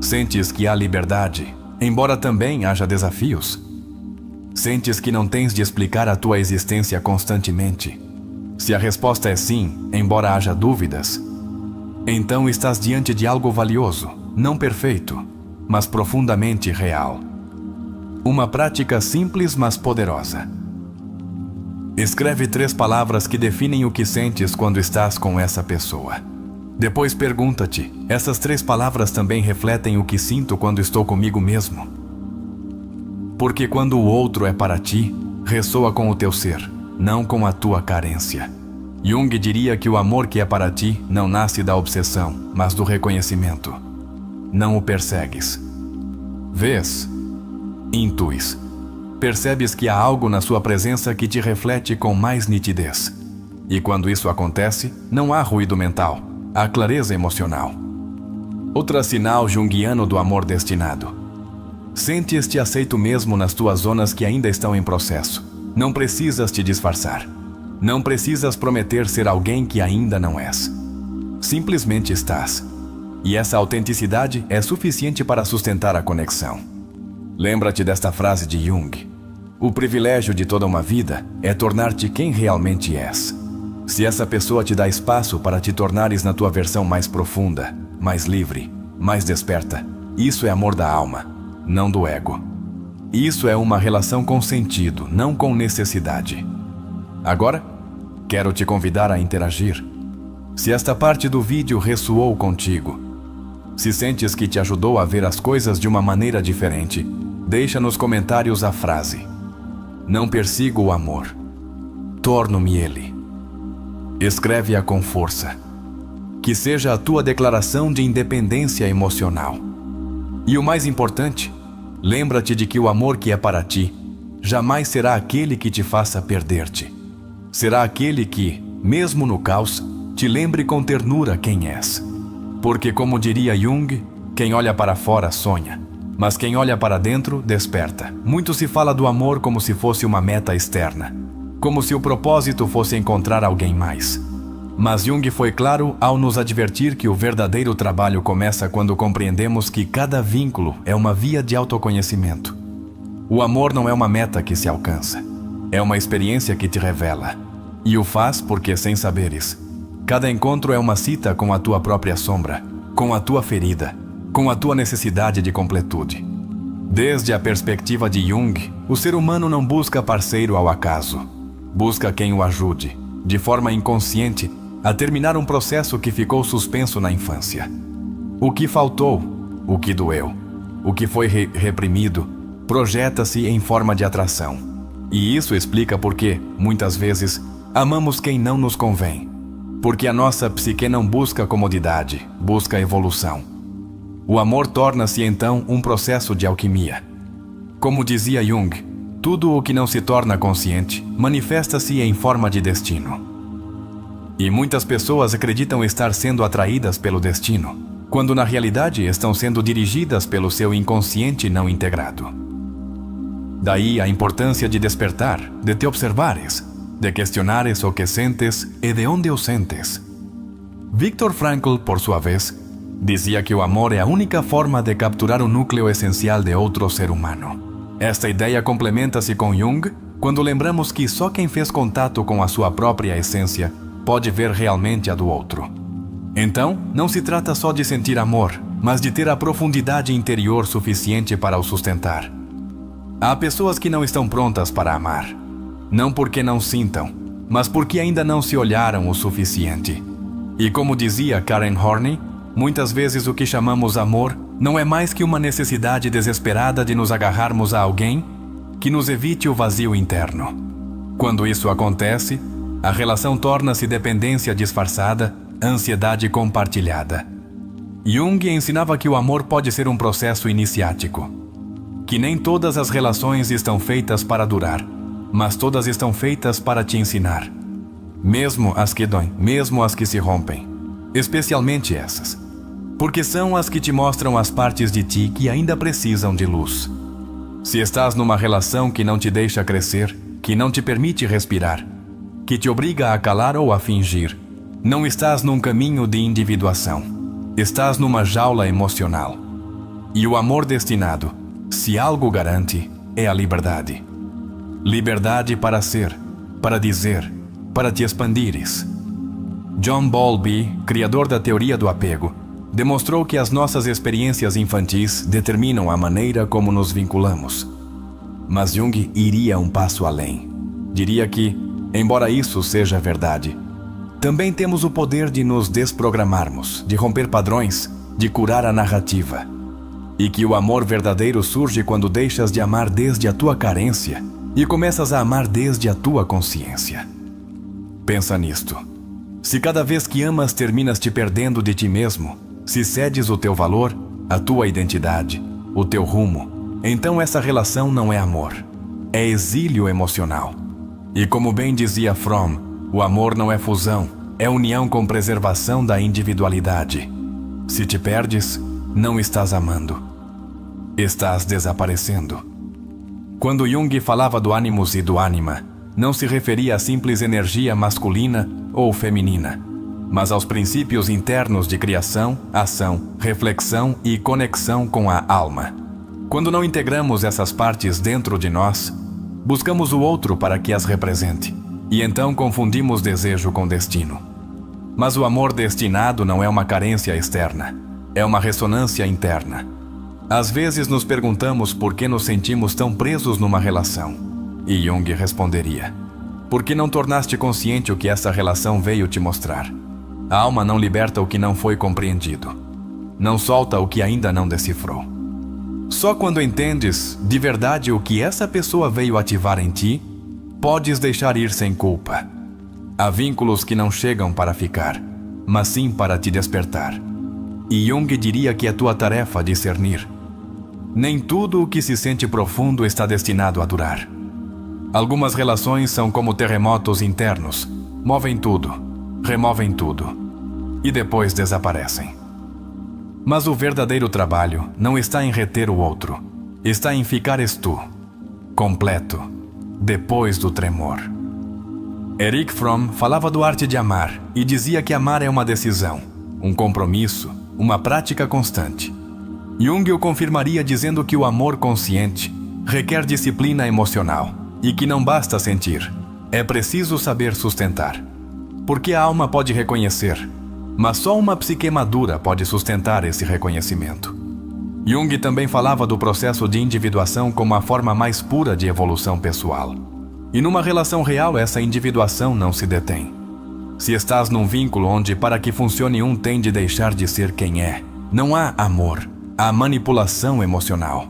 [SPEAKER 1] Sentes que há liberdade, embora também haja desafios? Sentes que não tens de explicar a tua existência constantemente? Se a resposta é sim, embora haja dúvidas, então estás diante de algo valioso, não perfeito. mas profundamente real. Uma prática simples, mas poderosa. Escreve 3 palavras que definem o que sentes quando estás com essa pessoa. Depois pergunta-te: essas 3 palavras também refletem o que sinto quando estou comigo mesmo? Porque quando o outro é para ti, ressoa com o teu ser, não com a tua carência. Jung diria que o amor que é para ti não nasce da obsessão, mas do reconhecimento. Não o persegues. Vês, intuis, percebes que há algo na sua presença que te reflete com mais nitidez. E quando isso acontece, não há ruído mental, há clareza emocional. Outro sinal junguiano do amor destinado. Sentes-te aceito mesmo nas tuas zonas que ainda estão em processo. Não precisas te disfarçar. Não precisas prometer ser alguém que ainda não és. Simplesmente estás. E essa autenticidade é suficiente para sustentar a conexão. Lembra-te desta frase de Jung: o privilégio de toda uma vida é tornar-te quem realmente és. Se essa pessoa te dá espaço para te tornares na tua versão mais profunda, mais livre, mais desperta, isso é amor da alma, não do ego. Isso é uma relação com sentido, não com necessidade. Agora, quero te convidar a interagir. Se esta parte do vídeo ressoou contigo, se sentes que te ajudou a ver as coisas de uma maneira diferente, deixa nos comentários a frase: não persigo o amor, torno-me ele. Escreve-a com força. Que seja a tua declaração de independência emocional. E o mais importante, lembra-te de que o amor que é para ti jamais será aquele que te faça perder-te. Será aquele que, mesmo no caos, te lembre com ternura quem és. Porque, como diria Jung, quem olha para fora sonha, mas quem olha para dentro desperta. Muito se fala do amor como se fosse uma meta externa, como se o propósito fosse encontrar alguém mais. Mas Jung foi claro ao nos advertir que o verdadeiro trabalho começa quando compreendemos que cada vínculo é uma via de autoconhecimento. O amor não é uma meta que se alcança, é uma experiência que te revela. E o faz porque, sem saberes, cada encontro é uma cita com a tua própria sombra, com a tua ferida, com a tua necessidade de completude. Desde a perspectiva de Jung, o ser humano não busca parceiro ao acaso. Busca quem o ajude, de forma inconsciente, a terminar um processo que ficou suspenso na infância. O que faltou, o que doeu, o que foi reprimido, projeta-se em forma de atração. E isso explica por que, muitas vezes, amamos quem não nos convém. Porque a nossa psique não busca comodidade, busca evolução. O amor torna-se então um processo de alquimia. Como dizia Jung, tudo o que não se torna consciente manifesta-se em forma de destino. E muitas pessoas acreditam estar sendo atraídas pelo destino, quando na realidade estão sendo dirigidas pelo seu inconsciente não integrado. Daí a importância de despertar, de te observares, de questionares o que sentes e de onde o sentes. Viktor Frankl, por sua vez, dizia que o amor é a única forma de capturar o núcleo essencial de outro ser humano. Esta ideia complementa-se com Jung quando lembramos que só quem fez contato com a sua própria essência pode ver realmente a do outro. Então, não se trata só de sentir amor, mas de ter a profundidade interior suficiente para o sustentar. Há pessoas que não estão prontas para amar, não porque não sintam, mas porque ainda não se olharam o suficiente. E como dizia Karen Horney, muitas vezes o que chamamos amor não é mais que uma necessidade desesperada de nos agarrarmos a alguém que nos evite o vazio interno. Quando isso acontece, a relação torna-se dependência disfarçada, ansiedade compartilhada. Jung ensinava que o amor pode ser um processo iniciático, que nem todas as relações estão feitas para durar, mas todas estão feitas para te ensinar. Mesmo as que doem, mesmo as que se rompem. Especialmente essas. Porque são as que te mostram as partes de ti que ainda precisam de luz. Se estás numa relação que não te deixa crescer, que não te permite respirar, que te obriga a calar ou a fingir, não estás num caminho de individuação. Estás numa jaula emocional. E o amor destinado, se algo garante, é a liberdade. Liberdade para ser, para dizer, para te expandires. John Bowlby, criador da teoria do apego, demonstrou que as nossas experiências infantis determinam a maneira como nos vinculamos. Mas Jung iria um passo além. Diria que, embora isso seja verdade, também temos o poder de nos desprogramarmos, de romper padrões, de curar a narrativa. E que o amor verdadeiro surge quando deixas de amar desde a tua carência e começas a amar desde a tua consciência. Pensa nisto. Se cada vez que amas terminas te perdendo de ti mesmo, se cedes o teu valor, a tua identidade, o teu rumo, então essa relação não é amor, é exílio emocional. E como bem dizia Fromm, o amor não é fusão, é união com preservação da individualidade. Se te perdes, não estás amando. Estás desaparecendo. Quando Jung falava do animus e do ânima, não se referia à simples energia masculina ou feminina, mas aos princípios internos de criação, ação, reflexão e conexão com a alma. Quando não integramos essas partes dentro de nós, buscamos o outro para que as represente, e então confundimos desejo com destino. Mas o amor destinado não é uma carência externa, é uma ressonância interna. Às vezes nos perguntamos por que nos sentimos tão presos numa relação. E Jung responderia: por que não tornaste consciente o que essa relação veio te mostrar? A alma não liberta o que não foi compreendido. Não solta o que ainda não decifrou. Só quando entendes de verdade o que essa pessoa veio ativar em ti, podes deixar ir sem culpa. Há vínculos que não chegam para ficar, mas sim para te despertar. E Jung diria que é tua tarefa discernir. Nem tudo o que se sente profundo está destinado a durar. Algumas relações são como terremotos internos, movem tudo, removem tudo, e depois desaparecem. Mas o verdadeiro trabalho não está em reter o outro, está em ficares tu, completo, depois do tremor. Erich Fromm falava do arte de amar e dizia que amar é uma decisão, um compromisso, uma prática constante. Jung o confirmaria dizendo que o amor consciente requer disciplina emocional e que não basta sentir, é preciso saber sustentar. Porque a alma pode reconhecer, mas só uma psique madura pode sustentar esse reconhecimento. Jung também falava do processo de individuação como a forma mais pura de evolução pessoal. E numa relação real essa individuação não se detém. Se estás num vínculo onde para que funcione um tem de deixar de ser quem é, não há amor, há manipulação emocional.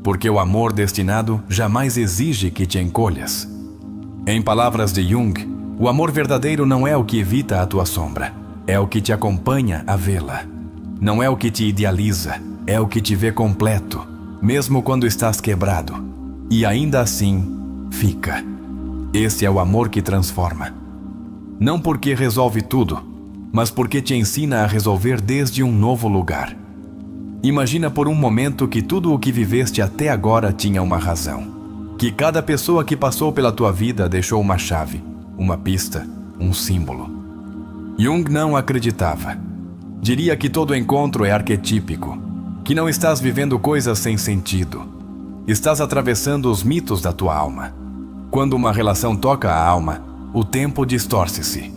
[SPEAKER 1] Porque o amor destinado jamais exige que te encolhas. Em palavras de Jung, o amor verdadeiro não é o que evita a tua sombra, é o que te acompanha a vê-la. Não é o que te idealiza, é o que te vê completo, mesmo quando estás quebrado. E ainda assim, fica. Esse é o amor que transforma. Não porque resolve tudo, mas porque te ensina a resolver desde um novo lugar. Imagina por um momento que tudo o que viveste até agora tinha uma razão. Que cada pessoa que passou pela tua vida deixou uma chave, uma pista, um símbolo. Jung não acreditava. Diria que todo encontro é arquetípico, que não estás vivendo coisas sem sentido. Estás atravessando os mitos da tua alma. Quando uma relação toca a alma, o tempo distorce-se.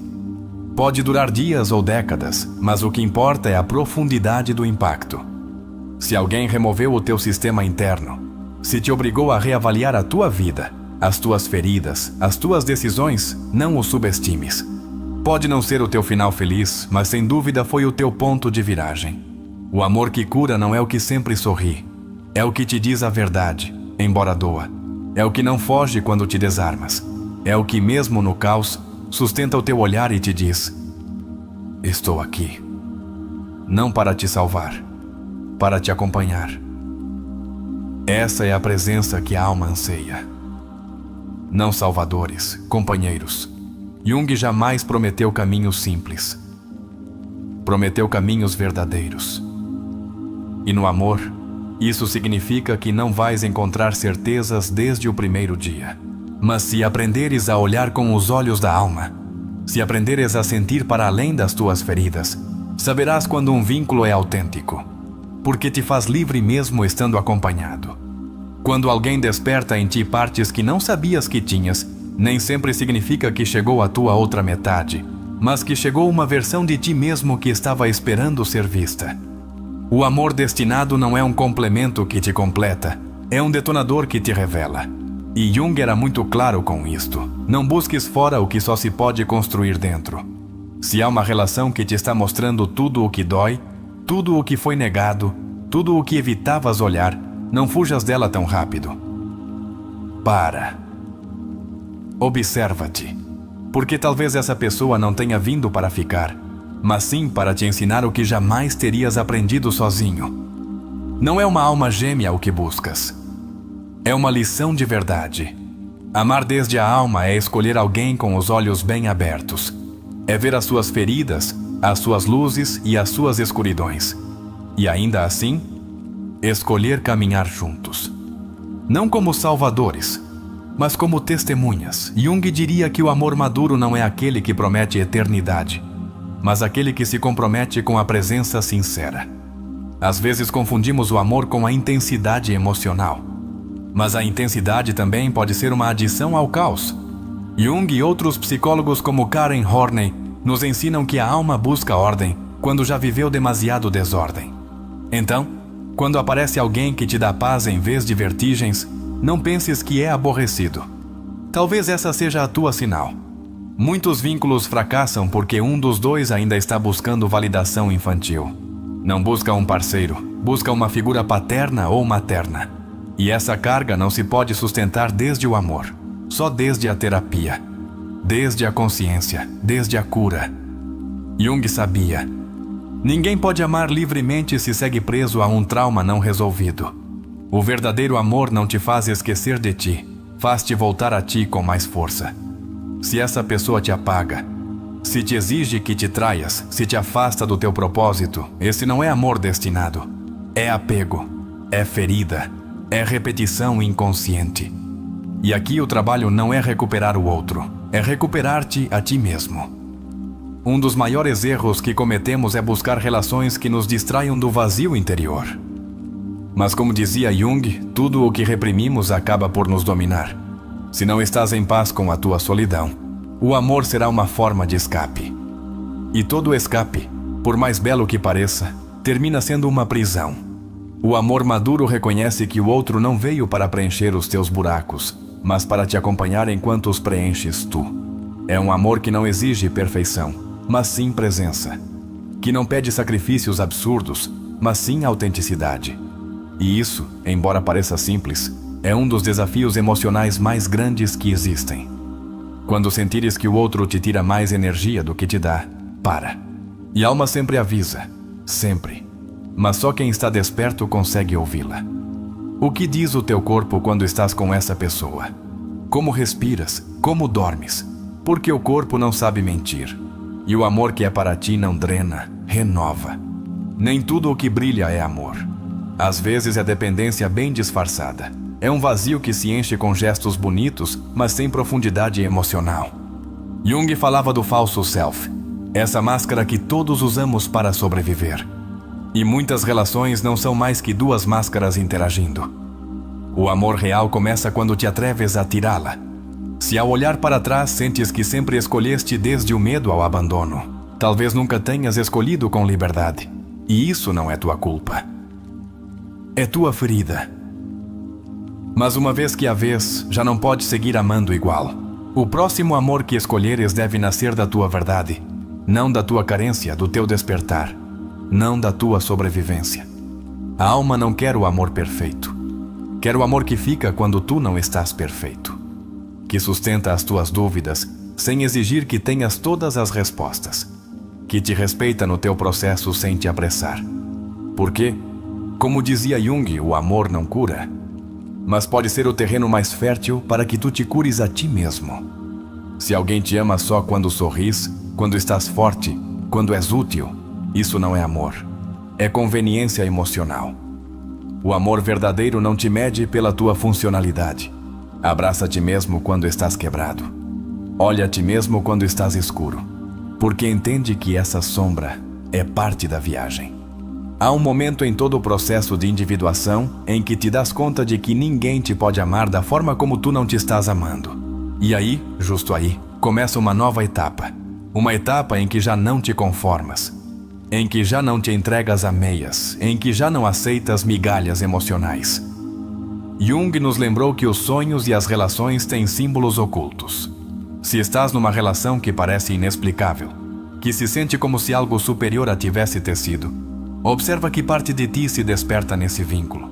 [SPEAKER 1] Pode durar dias ou décadas, mas o que importa é a profundidade do impacto. Se alguém removeu o teu sistema interno, se te obrigou a reavaliar a tua vida, as tuas feridas, as tuas decisões, não o subestimes. Pode não ser o teu final feliz, mas sem dúvida foi o teu ponto de viragem. O amor que cura não é o que sempre sorri, é o que te diz a verdade, embora doa. É o que não foge quando te desarmas. É o que mesmo no caos sustenta o teu olhar e te diz: estou aqui. Não para te salvar, para te acompanhar. Essa é a presença que a alma anseia. Não salvadores, companheiros. Jung jamais prometeu caminhos simples. Prometeu caminhos verdadeiros. E no amor, isso significa que não vais encontrar certezas desde o primeiro dia. Mas se aprenderes a olhar com os olhos da alma, se aprenderes a sentir para além das tuas feridas, saberás quando um vínculo é autêntico, porque te faz livre mesmo estando acompanhado. Quando alguém desperta em ti partes que não sabias que tinhas, nem sempre significa que chegou a tua outra metade, mas que chegou uma versão de ti mesmo que estava esperando ser vista. O amor destinado não é um complemento que te completa, é um detonador que te revela. E Jung era muito claro com isto. Não busques fora o que só se pode construir dentro. Se há uma relação que te está mostrando tudo o que dói, tudo o que foi negado, tudo o que evitavas olhar, não fujas dela tão rápido. Para. Observa-te. Porque talvez essa pessoa não tenha vindo para ficar, mas sim para te ensinar o que jamais terias aprendido sozinho. Não é uma alma gêmea o que buscas. É uma lição de verdade. Amar desde a alma é escolher alguém com os olhos bem abertos. É ver as suas feridas, as suas luzes e as suas escuridões. E ainda assim, escolher caminhar juntos. Não como salvadores, mas como testemunhas. Jung diria que o amor maduro não é aquele que promete eternidade, mas aquele que se compromete com a presença sincera. Às vezes confundimos o amor com a intensidade emocional. Mas a intensidade também pode ser uma adição ao caos. Jung e outros psicólogos como Karen Horney nos ensinam que a alma busca ordem quando já viveu demasiado desordem. Então, quando aparece alguém que te dá paz em vez de vertigens, não penses que é aborrecido. Talvez essa seja a tua sinal. Muitos vínculos fracassam porque um dos dois ainda está buscando validação infantil. Não busca um parceiro, busca uma figura paterna ou materna. E essa carga não se pode sustentar desde o amor, só desde a terapia, desde a consciência, desde a cura. Jung sabia: ninguém pode amar livremente se segue preso a um trauma não resolvido. O verdadeiro amor não te faz esquecer de ti, faz-te voltar a ti com mais força. Se essa pessoa te apaga, se te exige que te traias, se te afasta do teu propósito, esse não é amor destinado. É apego, é ferida, é repetição inconsciente. E aqui o trabalho não é recuperar o outro, é recuperar-te a ti mesmo. Um dos maiores erros que cometemos é buscar relações que nos distraiam do vazio interior. Mas como dizia Jung, tudo o que reprimimos acaba por nos dominar. Se não estás em paz com a tua solidão, o amor será uma forma de escape. E todo escape, por mais belo que pareça, termina sendo uma prisão. O amor maduro reconhece que o outro não veio para preencher os teus buracos, mas para te acompanhar enquanto os preenches tu. É um amor que não exige perfeição, mas sim presença. Que não pede sacrifícios absurdos, mas sim autenticidade. E isso, embora pareça simples, é um dos desafios emocionais mais grandes que existem. Quando sentires que o outro te tira mais energia do que te dá, para. E a alma sempre avisa, sempre. Mas só quem está desperto consegue ouvi-la. O que diz o teu corpo quando estás com essa pessoa? Como respiras? Como dormes? Porque o corpo não sabe mentir. E o amor que é para ti não drena, renova. Nem tudo o que brilha é amor. Às vezes é dependência bem disfarçada. É um vazio que se enche com gestos bonitos, mas sem profundidade emocional. Jung falava do falso self, essa máscara que todos usamos para sobreviver. E muitas relações não são mais que duas máscaras interagindo. O amor real começa quando te atreves a tirá-la. Se ao olhar para trás sentes que sempre escolheste desde o medo ao abandono, talvez nunca tenhas escolhido com liberdade. E isso não é tua culpa. É tua ferida. Mas uma vez que a vês, já não pode seguir amando igual. O próximo amor que escolheres deve nascer da tua verdade, não da tua carência, do teu despertar, não da tua sobrevivência. A alma não quer o amor perfeito. Quer o amor que fica quando tu não estás perfeito. Que sustenta as tuas dúvidas, sem exigir que tenhas todas as respostas. Que te respeita no teu processo sem te apressar. Porque, como dizia Jung, o amor não cura, mas pode ser o terreno mais fértil para que tu te cures a ti mesmo. Se alguém te ama só quando sorris, quando estás forte, quando és útil, isso não é amor. É conveniência emocional. O amor verdadeiro não te mede pela tua funcionalidade. Abraça a ti mesmo quando estás quebrado. Olha a ti mesmo quando estás escuro. Porque entende que essa sombra é parte da viagem. Há um momento em todo o processo de individuação em que te das conta de que ninguém te pode amar da forma como tu não te estás amando. E aí, justo aí, começa uma nova etapa. Uma etapa em que já não te conformas, em que já não te entregas a meias, em que já não aceitas migalhas emocionais. Jung nos lembrou que os sonhos e as relações têm símbolos ocultos. Se estás numa relação que parece inexplicável, que se sente como se algo superior a tivesse tecido, observa que parte de ti se desperta nesse vínculo.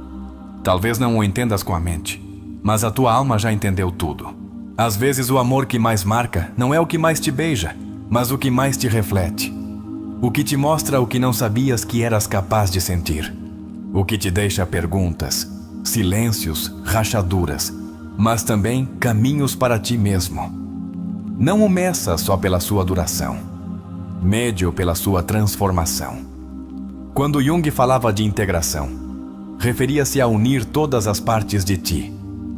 [SPEAKER 1] Talvez não o entendas com a mente, mas a tua alma já entendeu tudo. Às vezes o amor que mais marca não é o que mais te beija, mas o que mais te reflete. O que te mostra o que não sabias que eras capaz de sentir. O que te deixa perguntas, silêncios, rachaduras, mas também caminhos para ti mesmo. Não o meça só pela sua duração. Mede-o pela sua transformação. Quando Jung falava de integração, referia-se a unir todas as partes de ti.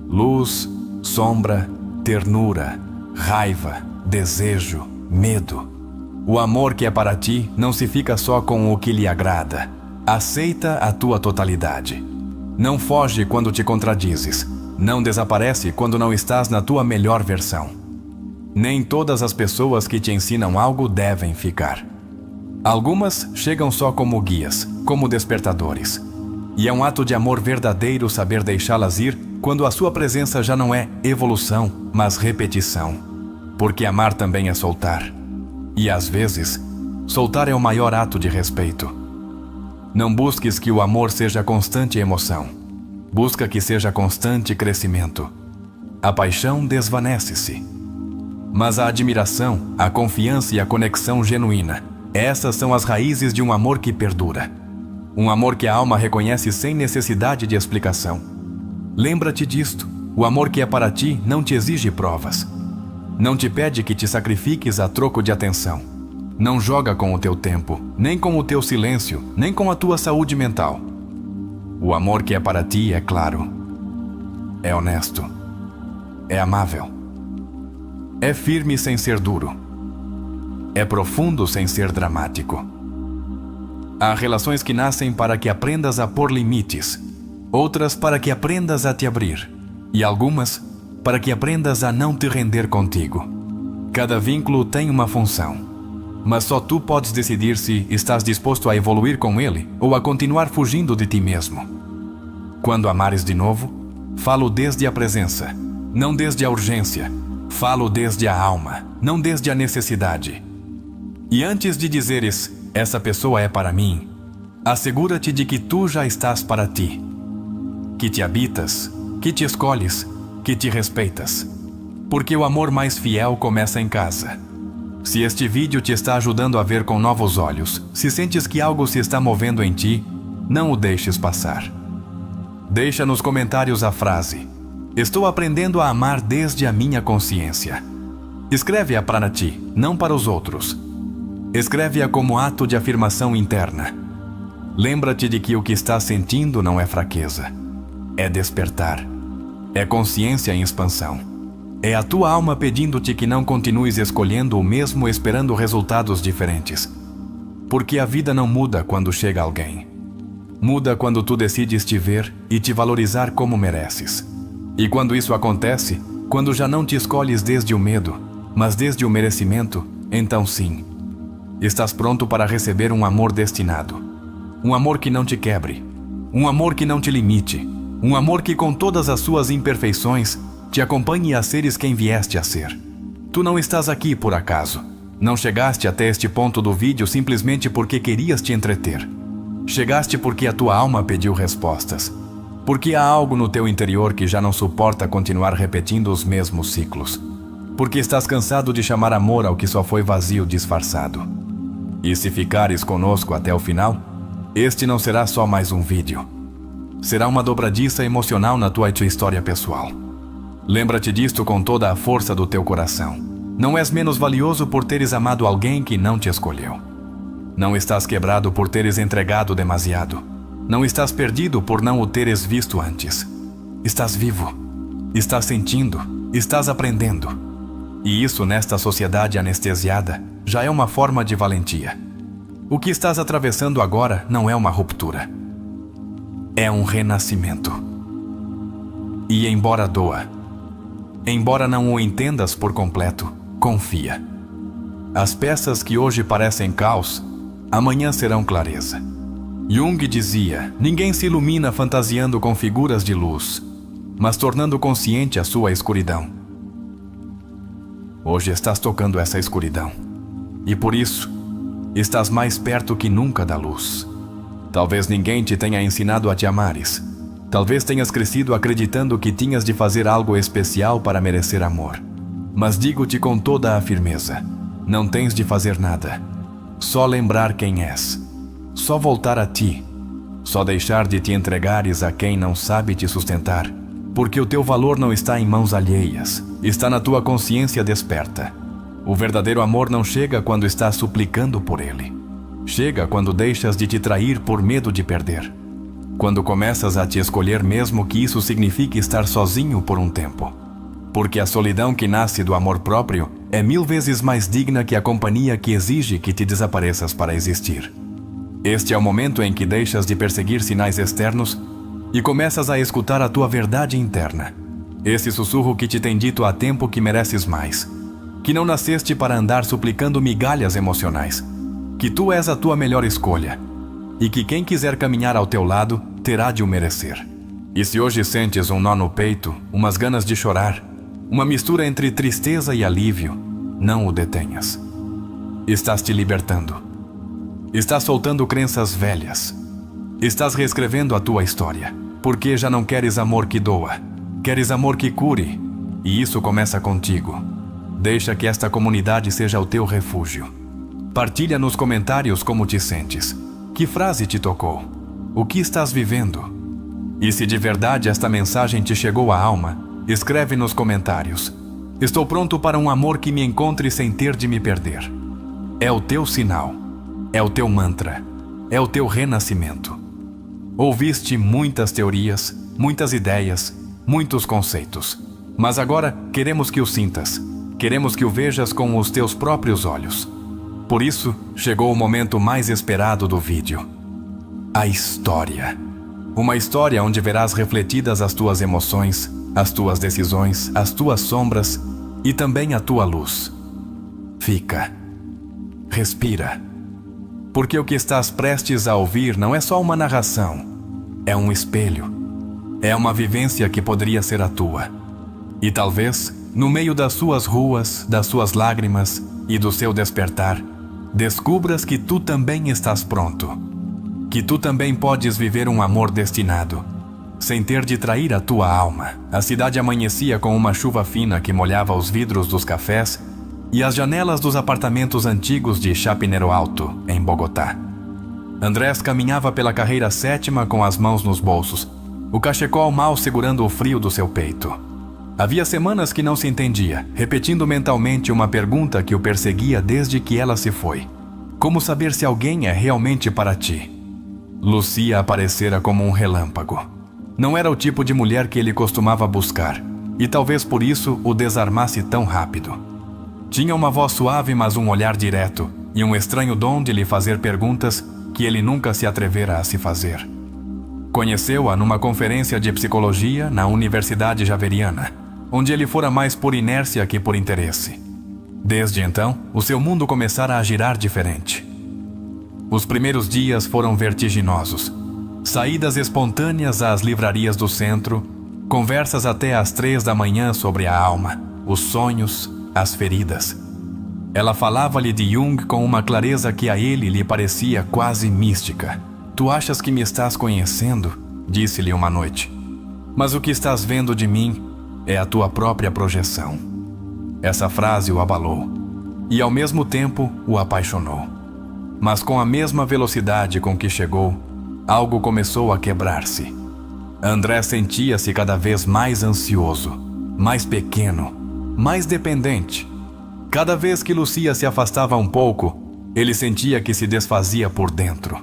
[SPEAKER 1] Luz, sombra, ternura, raiva, desejo, medo. O amor que é para ti não se fica só com o que lhe agrada. Aceita a tua totalidade. Não foge quando te contradizes. Não desaparece quando não estás na tua melhor versão. Nem todas as pessoas que te ensinam algo devem ficar. Algumas chegam só como guias, como despertadores. E é um ato de amor verdadeiro saber deixá-las ir quando a sua presença já não é evolução, mas repetição. Porque amar também é soltar. E às vezes, soltar é o maior ato de respeito. Não busques que o amor seja constante emoção. Busca que seja constante crescimento. A paixão desvanece-se. Mas a admiração, a confiança e a conexão genuína, essas são as raízes de um amor que perdura. Um amor que a alma reconhece sem necessidade de explicação. Lembra-te disto, o amor que é para ti não te exige provas. Não te pede que te sacrifiques a troco de atenção. Não joga com o teu tempo, nem com o teu silêncio, nem com a tua saúde mental. O amor que é para ti é claro, é honesto, é amável. É firme sem ser duro. É profundo sem ser dramático. Há relações que nascem para que aprendas a pôr limites, outras para que aprendas a te abrir, e algumas para que aprendas a não te render contigo. Cada vínculo tem uma função, mas só tu podes decidir se estás disposto a evoluir com ele ou a continuar fugindo de ti mesmo. Quando amares de novo, falo desde a presença, não desde a urgência. Falo desde a alma, não desde a necessidade. E antes de dizeres, essa pessoa é para mim, assegura-te de que tu já estás para ti. Que te habitas, que te escolhes, que te respeitas. Porque o amor mais fiel começa em casa. Se este vídeo te está ajudando a ver com novos olhos, se sentes que algo se está movendo em ti, não o deixes passar. Deixa nos comentários a frase: estou aprendendo a amar desde a minha consciência. Escreve-a para ti, não para os outros. Escreve-a como ato de afirmação interna. Lembra-te de que o que estás sentindo não é fraqueza. É despertar. É consciência em expansão. É a tua alma pedindo-te que não continues escolhendo o mesmo esperando resultados diferentes. Porque a vida não muda quando chega alguém. Muda quando tu decides te ver e te valorizar como mereces. E quando isso acontece, quando já não te escolhes desde o medo, mas desde o merecimento, então sim, estás pronto para receber um amor destinado. Um amor que não te quebre. Um amor que não te limite. Um amor que com todas as suas imperfeições, te acompanhe a seres quem vieste a ser. Tu não estás aqui por acaso. Não chegaste até este ponto do vídeo simplesmente porque querias te entreter. Chegaste porque a tua alma pediu respostas. Porque há algo no teu interior que já não suporta continuar repetindo os mesmos ciclos. Porque estás cansado de chamar amor ao que só foi vazio disfarçado. E se ficares conosco até o final, este não será só mais um vídeo. Será uma dobradiça emocional na tua história pessoal. Lembra-te disto com toda a força do teu coração. Não és menos valioso por teres amado alguém que não te escolheu. Não estás quebrado por teres entregado demasiado. Não estás perdido por não o teres visto antes. Estás vivo. Estás sentindo. Estás aprendendo. E isso, nesta sociedade anestesiada, já é uma forma de valentia. O que estás atravessando agora não é uma ruptura. É um renascimento. E embora doa, embora não o entendas por completo, confia. As peças que hoje parecem caos, amanhã serão clareza. Jung dizia: ninguém se ilumina fantasiando com figuras de luz, mas tornando consciente a sua escuridão. Hoje estás tocando essa escuridão, e por isso, estás mais perto que nunca da luz. Talvez ninguém te tenha ensinado a te amares. Talvez tenhas crescido acreditando que tinhas de fazer algo especial para merecer amor. Mas digo-te com toda a firmeza: não tens de fazer nada. Só lembrar quem és. Só voltar a ti. Só deixar de te entregares a quem não sabe te sustentar. Porque o teu valor não está em mãos alheias. Está na tua consciência desperta. O verdadeiro amor não chega quando estás suplicando por ele. Chega quando deixas de te trair por medo de perder. Quando começas a te escolher, mesmo que isso signifique estar sozinho por um tempo. Porque a solidão que nasce do amor próprio é 1000 vezes mais digna que a companhia que exige que te desapareças para existir. Este é o momento em que deixas de perseguir sinais externos e começas a escutar a tua verdade interna. Esse sussurro que te tem dito há tempo que mereces mais. Que não nasceste para andar suplicando migalhas emocionais. Que tu és a tua melhor escolha. E que quem quiser caminhar ao teu lado terá de o merecer. E se hoje sentes um nó no peito, umas ganas de chorar, uma mistura entre tristeza e alívio, não o detenhas. Estás te libertando. Estás soltando crenças velhas. Estás reescrevendo a tua história, porque já não queres amor que doa, queres amor que cure, e isso começa contigo. Deixa que esta comunidade seja o teu refúgio. Partilha nos comentários como te sentes. Que frase te tocou? O que estás vivendo? E se de verdade esta mensagem te chegou à alma, escreve nos comentários: estou pronto para um amor que me encontre sem ter de me perder. É o teu sinal. É o teu mantra. É o teu renascimento. Ouviste muitas teorias, muitas ideias, muitos conceitos. Mas agora queremos que o sintas. Queremos que o vejas com os teus próprios olhos. Por isso, chegou o momento mais esperado do vídeo. A história. Uma história onde verás refletidas as tuas emoções, as tuas decisões, as tuas sombras e também a tua luz. Fica. Respira. Porque o que estás prestes a ouvir não é só uma narração. É um espelho. É uma vivência que poderia ser a tua. E talvez, no meio das suas ruas, das suas lágrimas e do seu despertar, descubras que tu também estás pronto. Que tu também podes viver um amor destinado, sem ter de trair a tua alma. A cidade amanhecia com uma chuva fina que molhava os vidros dos cafés e as janelas dos apartamentos antigos de Chapinero Alto, em Bogotá. Andrés caminhava pela carreira 7ª com as mãos nos bolsos, o cachecol mal segurando o frio do seu peito. Havia semanas que não se entendia, repetindo mentalmente uma pergunta que o perseguia desde que ela se foi. Como saber se alguém é realmente para ti? Lucia aparecera como um relâmpago. Não era o tipo de mulher que ele costumava buscar, e talvez por isso o desarmasse tão rápido. Tinha uma voz suave, mas um olhar direto, e um estranho dom de lhe fazer perguntas que ele nunca se atrevera a se fazer. Conheceu-a numa conferência de psicologia na Universidade Javeriana, onde ele fora mais por inércia que por interesse. Desde então, o seu mundo começara a girar diferente. Os primeiros dias foram vertiginosos. Saídas espontâneas às livrarias do centro, conversas até às 3 da manhã sobre a alma, os sonhos, as feridas. Ela falava-lhe de Jung com uma clareza que a ele lhe parecia quase mística. Tu achas que me estás conhecendo? Disse-lhe uma noite. Mas o que estás vendo de mim é a tua própria projeção. Essa frase o abalou e ao mesmo tempo o apaixonou. Mas com a mesma velocidade com que chegou, algo começou a quebrar-se. André sentia-se cada vez mais ansioso, mais pequeno, mais dependente. Cada vez que Lucia se afastava um pouco, ele sentia que se desfazia por dentro.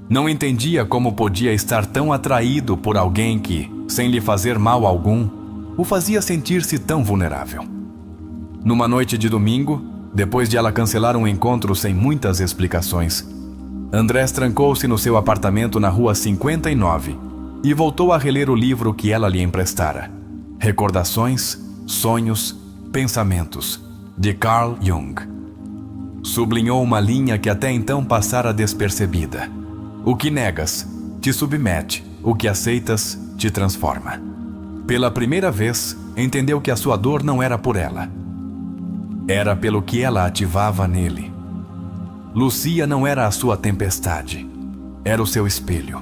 [SPEAKER 1] Não entendia como podia estar tão atraído por alguém que, sem lhe fazer mal algum, o fazia sentir-se tão vulnerável. Numa noite de domingo, depois de ela cancelar um encontro sem muitas explicações, Andrés trancou-se no seu apartamento na rua 59 e voltou a reler o livro que ela lhe emprestara. Recordações, Sonhos, Pensamentos, de Carl Jung. Sublinhou uma linha que até então passara despercebida. O que negas te submete, o que aceitas te transforma. Pela primeira vez, entendeu que a sua dor não era por ela. Era pelo que ela ativava nele. Lucia não era a sua tempestade, era o seu espelho.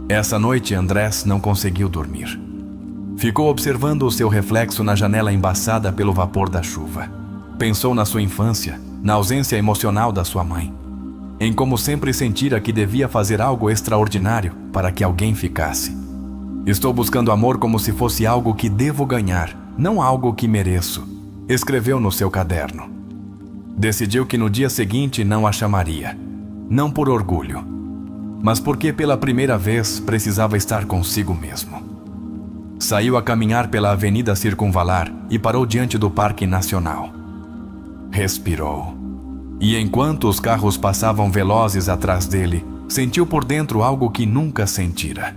[SPEAKER 1] Essa noite Andrés não conseguiu dormir. Ficou observando o seu reflexo na janela embaçada pelo vapor da chuva. Pensou na sua infância, na ausência emocional da sua mãe, em como sempre sentira que devia fazer algo extraordinário para que alguém ficasse. Estou buscando amor como se fosse algo que devo ganhar, não algo que mereço, escreveu no seu caderno. Decidiu que no dia seguinte não a chamaria, não por orgulho, mas porque pela primeira vez precisava estar consigo mesmo. Saiu a caminhar pela Avenida Circunvalar e parou diante do Parque Nacional. Respirou. E enquanto os carros passavam velozes atrás dele, sentiu por dentro algo que nunca sentira: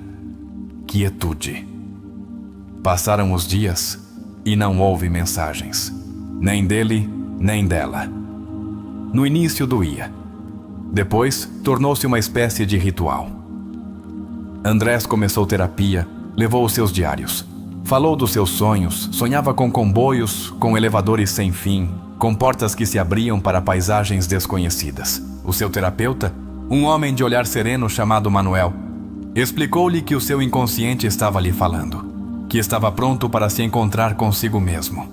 [SPEAKER 1] quietude. Passaram os dias e não houve mensagens, nem dele, nem dela. No início doía. Depois, tornou-se uma espécie de ritual. Andrés começou terapia, levou os seus diários. Falou dos seus sonhos, sonhava com comboios, com elevadores sem fim, com portas que se abriam para paisagens desconhecidas. O seu terapeuta, um homem de olhar sereno chamado Manuel, explicou-lhe que o seu inconsciente estava lhe falando, que estava pronto para se encontrar consigo mesmo.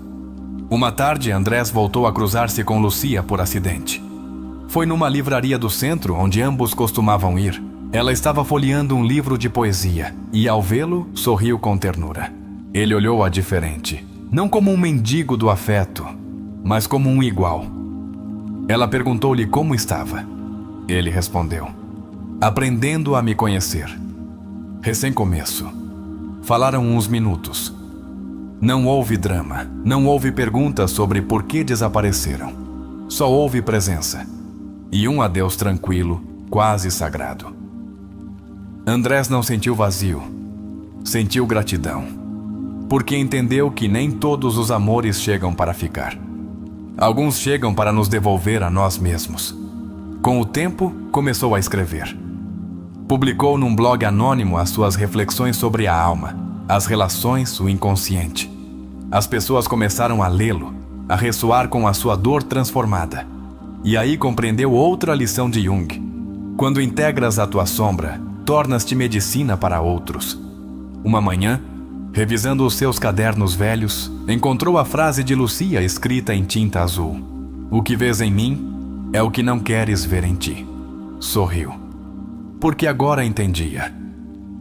[SPEAKER 1] Uma tarde, Andrés voltou a cruzar-se com Lucia por acidente. Foi numa livraria do centro, onde ambos costumavam ir. Ela estava folheando um livro de poesia e, ao vê-lo, sorriu com ternura. Ele olhou-a diferente, não como um mendigo do afeto, mas como um igual. Ela perguntou-lhe como estava. Ele respondeu: aprendendo a me conhecer. Recém-começo. Falaram uns minutos. Não houve drama, não houve perguntas sobre por que desapareceram. Só houve presença. E um adeus tranquilo, quase sagrado. Andrés não sentiu vazio, sentiu gratidão, porque entendeu que nem todos os amores chegam para ficar. Alguns chegam para nos devolver a nós mesmos. Com o tempo, começou a escrever. Publicou num blog anônimo as suas reflexões sobre a alma, as relações, o inconsciente. As pessoas começaram a lê-lo, a ressoar com a sua dor transformada. E aí compreendeu outra lição de Jung: quando integras a tua sombra, tornas-te medicina para outros. Uma manhã, revisando os seus cadernos velhos, encontrou a frase de Lucia escrita em tinta azul: o que vês em mim é o que não queres ver em ti. Sorriu. Porque agora entendia.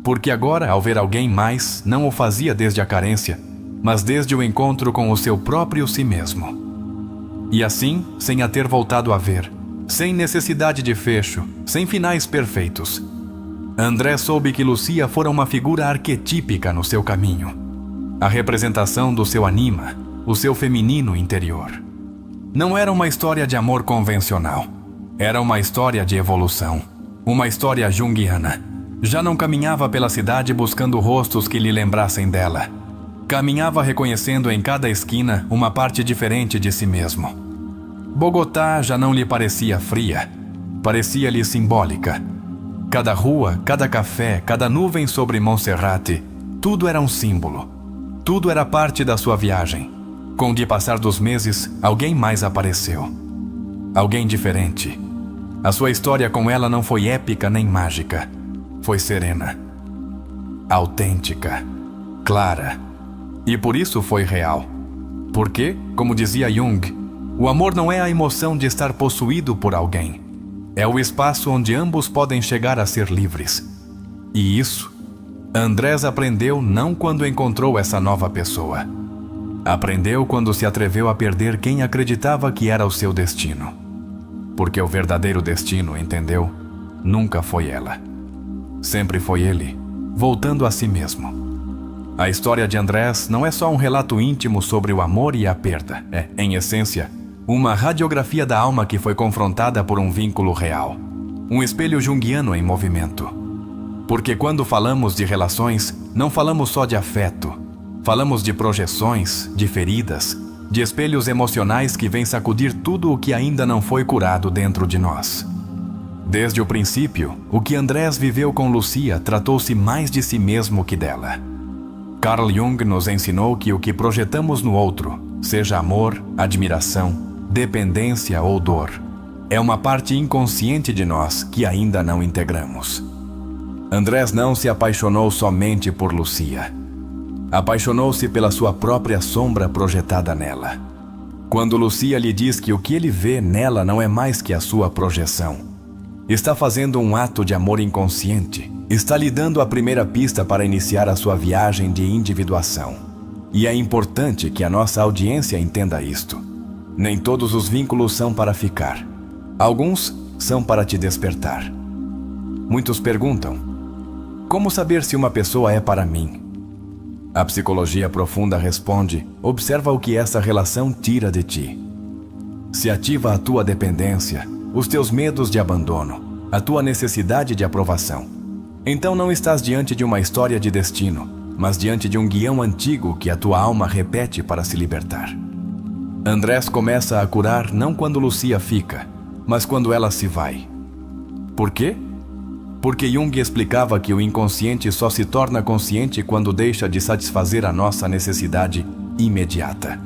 [SPEAKER 1] Porque agora, ao ver alguém mais, não o fazia desde a carência, mas desde o encontro com o seu próprio si mesmo. E assim, sem a ter voltado a ver, sem necessidade de fecho, sem finais perfeitos, André soube que Lucia fora uma figura arquetípica no seu caminho, a representação do seu anima, o seu feminino interior. Não era uma história de amor convencional, era uma história de evolução, uma história junguiana. Já não caminhava pela cidade buscando rostos que lhe lembrassem dela. Caminhava reconhecendo em cada esquina uma parte diferente de si mesmo. Bogotá já não lhe parecia fria, parecia-lhe simbólica. Cada rua, cada café, cada nuvem sobre Monserrate, tudo era um símbolo. Tudo era parte da sua viagem. Com o passar dos meses, alguém mais apareceu. Alguém diferente. A sua história com ela não foi épica nem mágica. Foi serena, autêntica, clara. E por isso foi real. Porque, como dizia Jung, o amor não é a emoção de estar possuído por alguém. É o espaço onde ambos podem chegar a ser livres. E isso, Andrés aprendeu não quando encontrou essa nova pessoa. Aprendeu quando se atreveu a perder quem acreditava que era o seu destino. Porque o verdadeiro destino, entendeu, nunca foi ela. Sempre foi ele, voltando a si mesmo. A história de Andrés não é só um relato íntimo sobre o amor e a perda. É, em essência, uma radiografia da alma que foi confrontada por um vínculo real. Um espelho junguiano em movimento. Porque quando falamos de relações, não falamos só de afeto. Falamos de projeções, de feridas, de espelhos emocionais que vêm sacudir tudo o que ainda não foi curado dentro de nós. Desde o princípio, o que Andrés viveu com Lucia tratou-se mais de si mesmo que dela. Carl Jung nos ensinou que o que projetamos no outro, seja amor, admiração, dependência ou dor, é uma parte inconsciente de nós que ainda não integramos. Andrés não se apaixonou somente por Lucia. Apaixonou-se pela sua própria sombra projetada nela. Quando Lucia lhe diz que o que ele vê nela não é mais que a sua projeção, está fazendo um ato de amor inconsciente, está lhe dando a primeira pista para iniciar a sua viagem de individuação. E é importante que a nossa audiência entenda isto. Nem todos os vínculos são para ficar. Alguns são para te despertar. Muitos perguntam: como saber se uma pessoa é para mim? A psicologia profunda responde: observa o que essa relação tira de ti. Se ativa a tua dependência, os teus medos de abandono, a tua necessidade de aprovação. Então não estás diante de uma história de destino, mas diante de um guião antigo que a tua alma repete para se libertar. Andrés começa a curar não quando Lucia fica, mas quando ela se vai. Por quê? Porque Jung explicava que o inconsciente só se torna consciente quando deixa de satisfazer a nossa necessidade imediata.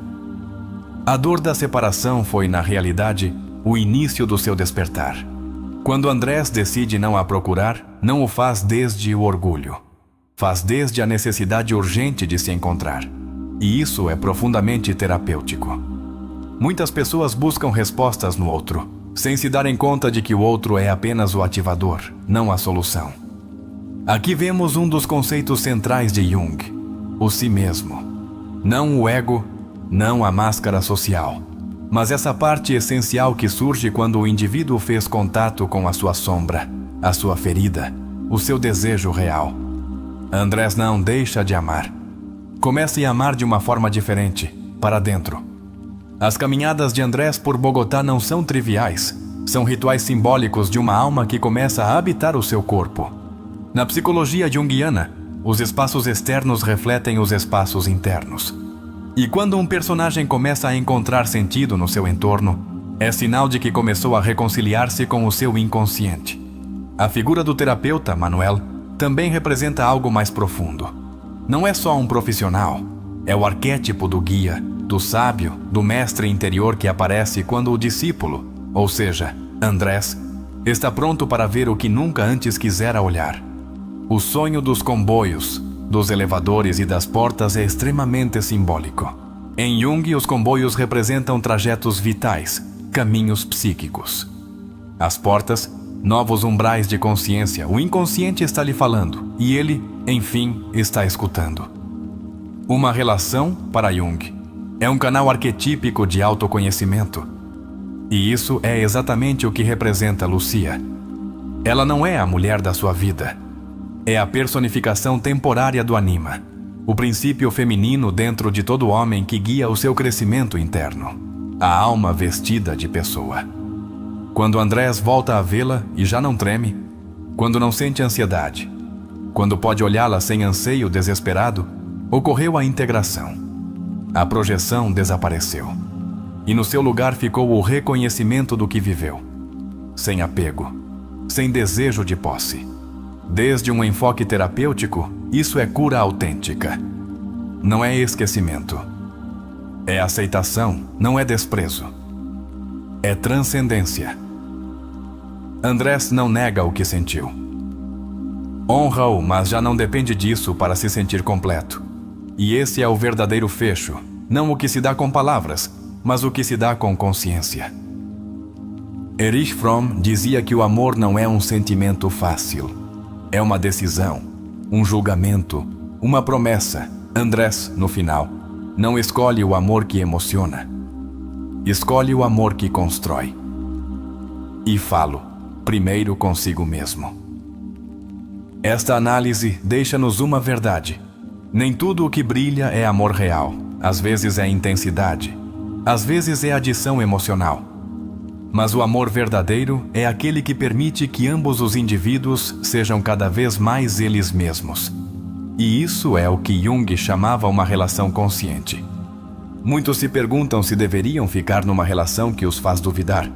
[SPEAKER 1] A dor da separação foi, na realidade, o início do seu despertar. Quando Andrés decide não a procurar, não o faz desde o orgulho. Faz desde a necessidade urgente de se encontrar. E isso é profundamente terapêutico. Muitas pessoas buscam respostas no outro, sem se darem conta de que o outro é apenas o ativador, não a solução. Aqui vemos um dos conceitos centrais de Jung: o si mesmo. Não o ego, não a máscara social, mas essa parte essencial que surge quando o indivíduo fez contato com a sua sombra, a sua ferida, o seu desejo real. Andrés não deixa de amar. Comece a amar de uma forma diferente, para dentro. As caminhadas de Andrés por Bogotá não são triviais, são rituais simbólicos de uma alma que começa a habitar o seu corpo. Na psicologia junguiana, os espaços externos refletem os espaços internos. E quando um personagem começa a encontrar sentido no seu entorno, é sinal de que começou a reconciliar-se com o seu inconsciente. A figura do terapeuta, Manuel, também representa algo mais profundo. Não é só um profissional, é o arquétipo do guia, do sábio, do mestre interior que aparece quando o discípulo, ou seja, Andrés, está pronto para ver o que nunca antes quisera olhar. O sonho dos comboios, dos elevadores e das portas é extremamente simbólico. Em Jung, os comboios representam trajetos vitais, caminhos psíquicos. As portas, novos umbrais de consciência. O inconsciente está lhe falando e ele, enfim, está escutando. Uma relação, para Jung, é um canal arquetípico de autoconhecimento. E isso é exatamente o que representa Lucia. Ela não é a mulher da sua vida. É a personificação temporária do anima, o princípio feminino dentro de todo homem que guia o seu crescimento interno, a alma vestida de pessoa. Quando Andrés volta a vê-la e já não treme, quando não sente ansiedade, quando pode olhá-la sem anseio desesperado, ocorreu a integração. A projeção desapareceu. E no seu lugar ficou o reconhecimento do que viveu. Sem apego, sem desejo de posse. Desde um enfoque terapêutico, isso é cura autêntica. Não é esquecimento. É aceitação, não é desprezo. É transcendência. Andrés não nega o que sentiu. Honra-o, mas já não depende disso para se sentir completo. E esse é o verdadeiro fecho, não o que se dá com palavras, mas o que se dá com consciência. Erich Fromm dizia que o amor não é um sentimento fácil. É uma decisão, um julgamento, uma promessa. Andrés, no final, não escolhe o amor que emociona. Escolhe o amor que constrói. E falo, primeiro consigo mesmo. Esta análise deixa-nos uma verdade. Nem tudo o que brilha é amor real. Às vezes é intensidade. Às vezes é adição emocional. Mas o amor verdadeiro é aquele que permite que ambos os indivíduos sejam cada vez mais eles mesmos. E isso é o que Jung chamava uma relação consciente. Muitos se perguntam se deveriam ficar numa relação que os faz duvidar.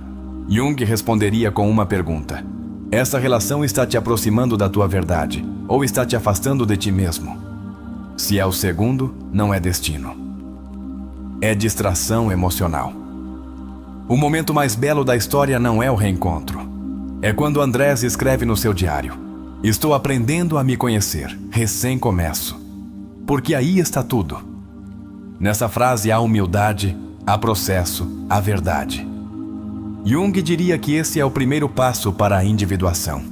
[SPEAKER 1] Jung responderia com uma pergunta: essa relação está te aproximando da tua verdade ou está te afastando de ti mesmo? Se é o segundo, não é destino. É distração emocional. O momento mais belo da história não é o reencontro. É quando Andrés escreve no seu diário: estou aprendendo a me conhecer, recém começo. Porque aí está tudo. Nessa frase há humildade, há processo, há verdade. Jung diria que esse é o primeiro passo para a individuação.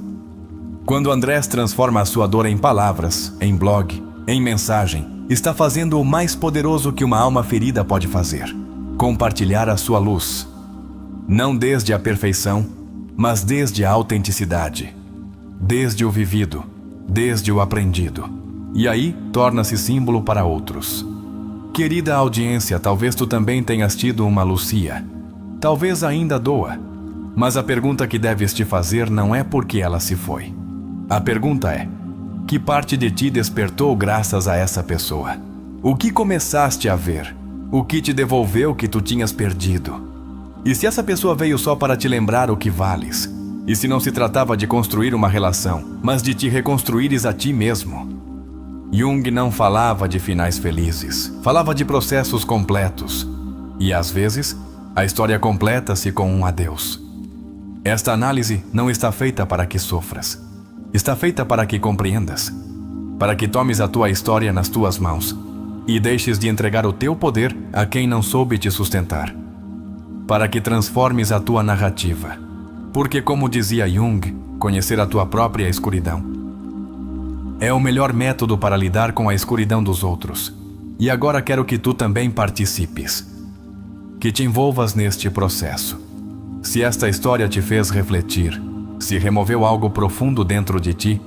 [SPEAKER 1] Quando Andrés transforma a sua dor em palavras, em blog, em mensagem, está fazendo o mais poderoso que uma alma ferida pode fazer: compartilhar a sua luz. Não desde a perfeição, mas desde a autenticidade. Desde o vivido, desde o aprendido. E aí, torna-se símbolo para outros. Querida audiência, talvez tu também tenhas tido uma Lucia. Talvez ainda doa. Mas a pergunta que deves te fazer não é por que ela se foi. A pergunta é: que parte de ti despertou graças a essa pessoa? O que começaste a ver? O que te devolveu o que tu tinhas perdido? E se essa pessoa veio só para te lembrar o que vales? E se não se tratava de construir uma relação, mas de te reconstruires a ti mesmo? Jung não falava de finais felizes, falava de processos completos. E às vezes, a história completa-se com um adeus. Esta análise não está feita para que sofras. Está feita para que compreendas. Para que tomes a tua história nas tuas mãos e deixes de entregar o teu poder a quem não soube te sustentar. Para que transformes a tua narrativa. Porque, como dizia Jung, conhecer a tua própria escuridão é o melhor método para lidar com a escuridão dos outros. E agora quero que tu também participes. Que te envolvas neste processo. Se esta história te fez refletir, se removeu algo profundo dentro de ti,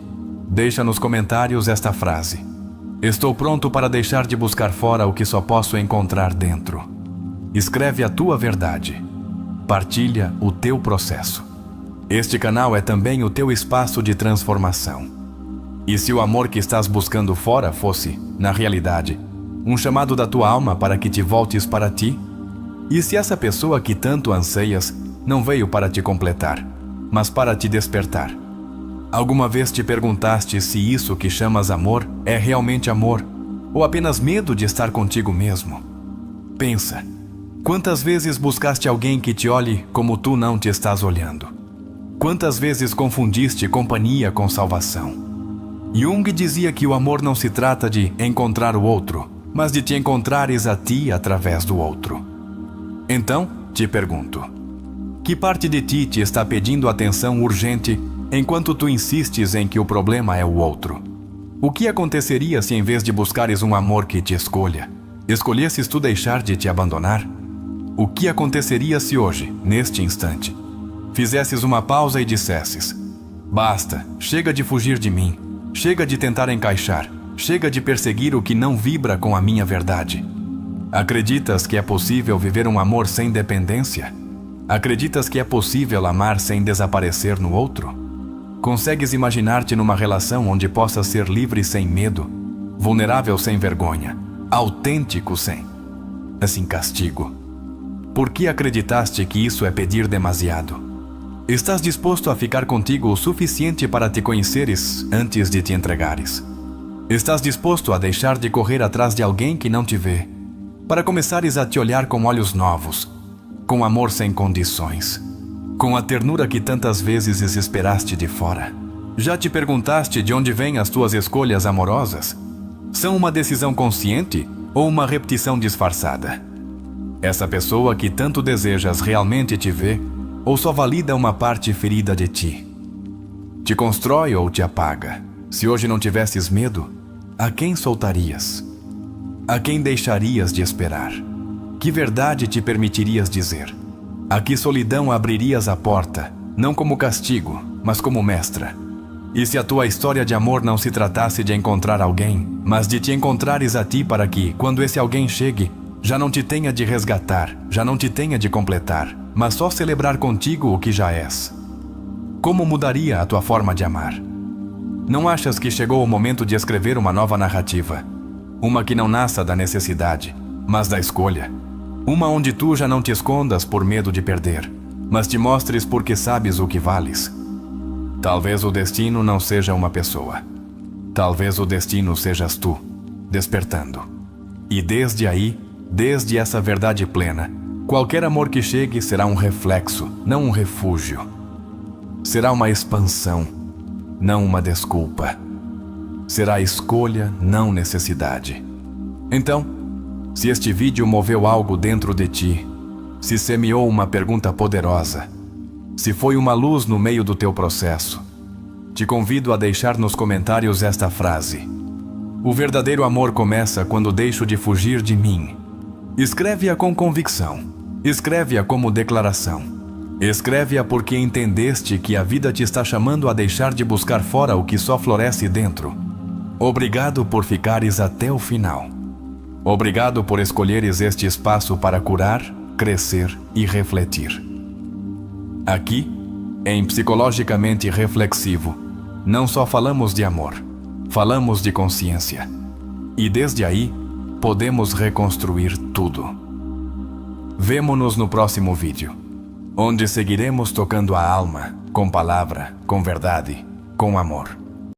[SPEAKER 1] deixa nos comentários esta frase: estou pronto para deixar de buscar fora o que só posso encontrar dentro. Escreve a tua verdade. Partilha o teu processo. Este canal é também o teu espaço de transformação. E se o amor que estás buscando fora fosse, na realidade, um chamado da tua alma para que te voltes para ti? E se essa pessoa que tanto anseias não veio para te completar, mas para te despertar? Alguma vez te perguntaste se isso que chamas amor é realmente amor, ou apenas medo de estar contigo mesmo? Pensa. Quantas vezes buscaste alguém que te olhe como tu não te estás olhando? Quantas vezes confundiste companhia com salvação? Jung dizia que o amor não se trata de encontrar o outro, mas de te encontrares a ti através do outro. Então, te pergunto: que parte de ti te está pedindo atenção urgente enquanto tu insistes em que o problema é o outro? O que aconteceria se, em vez de buscares um amor que te escolha, escolhesses tu deixar de te abandonar? O que aconteceria se hoje, neste instante, fizesses uma pausa e dissesses: basta, chega de fugir de mim, chega de tentar encaixar, chega de perseguir o que não vibra com a minha verdade? Acreditas que é possível viver um amor sem dependência? Acreditas que é possível amar sem desaparecer no outro? Consegues imaginar-te numa relação onde possas ser livre sem medo, vulnerável sem vergonha, autêntico sem castigo? Por que acreditaste que isso é pedir demasiado? Estás disposto a ficar contigo o suficiente para te conheceres antes de te entregares? Estás disposto a deixar de correr atrás de alguém que não te vê, para começares a te olhar com olhos novos, com amor sem condições, com a ternura que tantas vezes esperaste de fora? Já te perguntaste de onde vêm as tuas escolhas amorosas? São uma decisão consciente ou uma repetição disfarçada? Essa pessoa que tanto desejas realmente te vê ou só valida uma parte ferida de ti? Te constrói ou te apaga? Se hoje não tivesses medo, a quem soltarias? A quem deixarias de esperar? Que verdade te permitirias dizer? A que solidão abririas a porta, não como castigo, mas como mestra? E se a tua história de amor não se tratasse de encontrar alguém, mas de te encontrares a ti para que, quando esse alguém chegue, já não te tenha de resgatar, já não te tenha de completar, mas só celebrar contigo o que já és? Como mudaria a tua forma de amar? Não achas que chegou o momento de escrever uma nova narrativa? Uma que não nasça da necessidade, mas da escolha. Uma onde tu já não te escondas por medo de perder, mas te mostres porque sabes o que vales. Talvez o destino não seja uma pessoa. Talvez o destino sejas tu, despertando. E desde aí, desde essa verdade plena, qualquer amor que chegue será um reflexo, não um refúgio. Será uma expansão, não uma desculpa. Será escolha, não necessidade. Então, se este vídeo moveu algo dentro de ti, se semeou uma pergunta poderosa, se foi uma luz no meio do teu processo, te convido a deixar nos comentários esta frase: o verdadeiro amor começa quando deixo de fugir de mim. Escreve-a com convicção. Escreve-a como declaração. Escreve-a porque entendeste que a vida te está chamando a deixar de buscar fora o que só floresce dentro. Obrigado por ficares até o final. Obrigado por escolheres este espaço para curar, crescer e refletir. Aqui, em Psicologicamente Reflexivo, não só falamos de amor, falamos de consciência. E desde aí, podemos reconstruir tudo. Vemo-nos no próximo vídeo, onde seguiremos tocando a alma, com palavra, com verdade, com amor.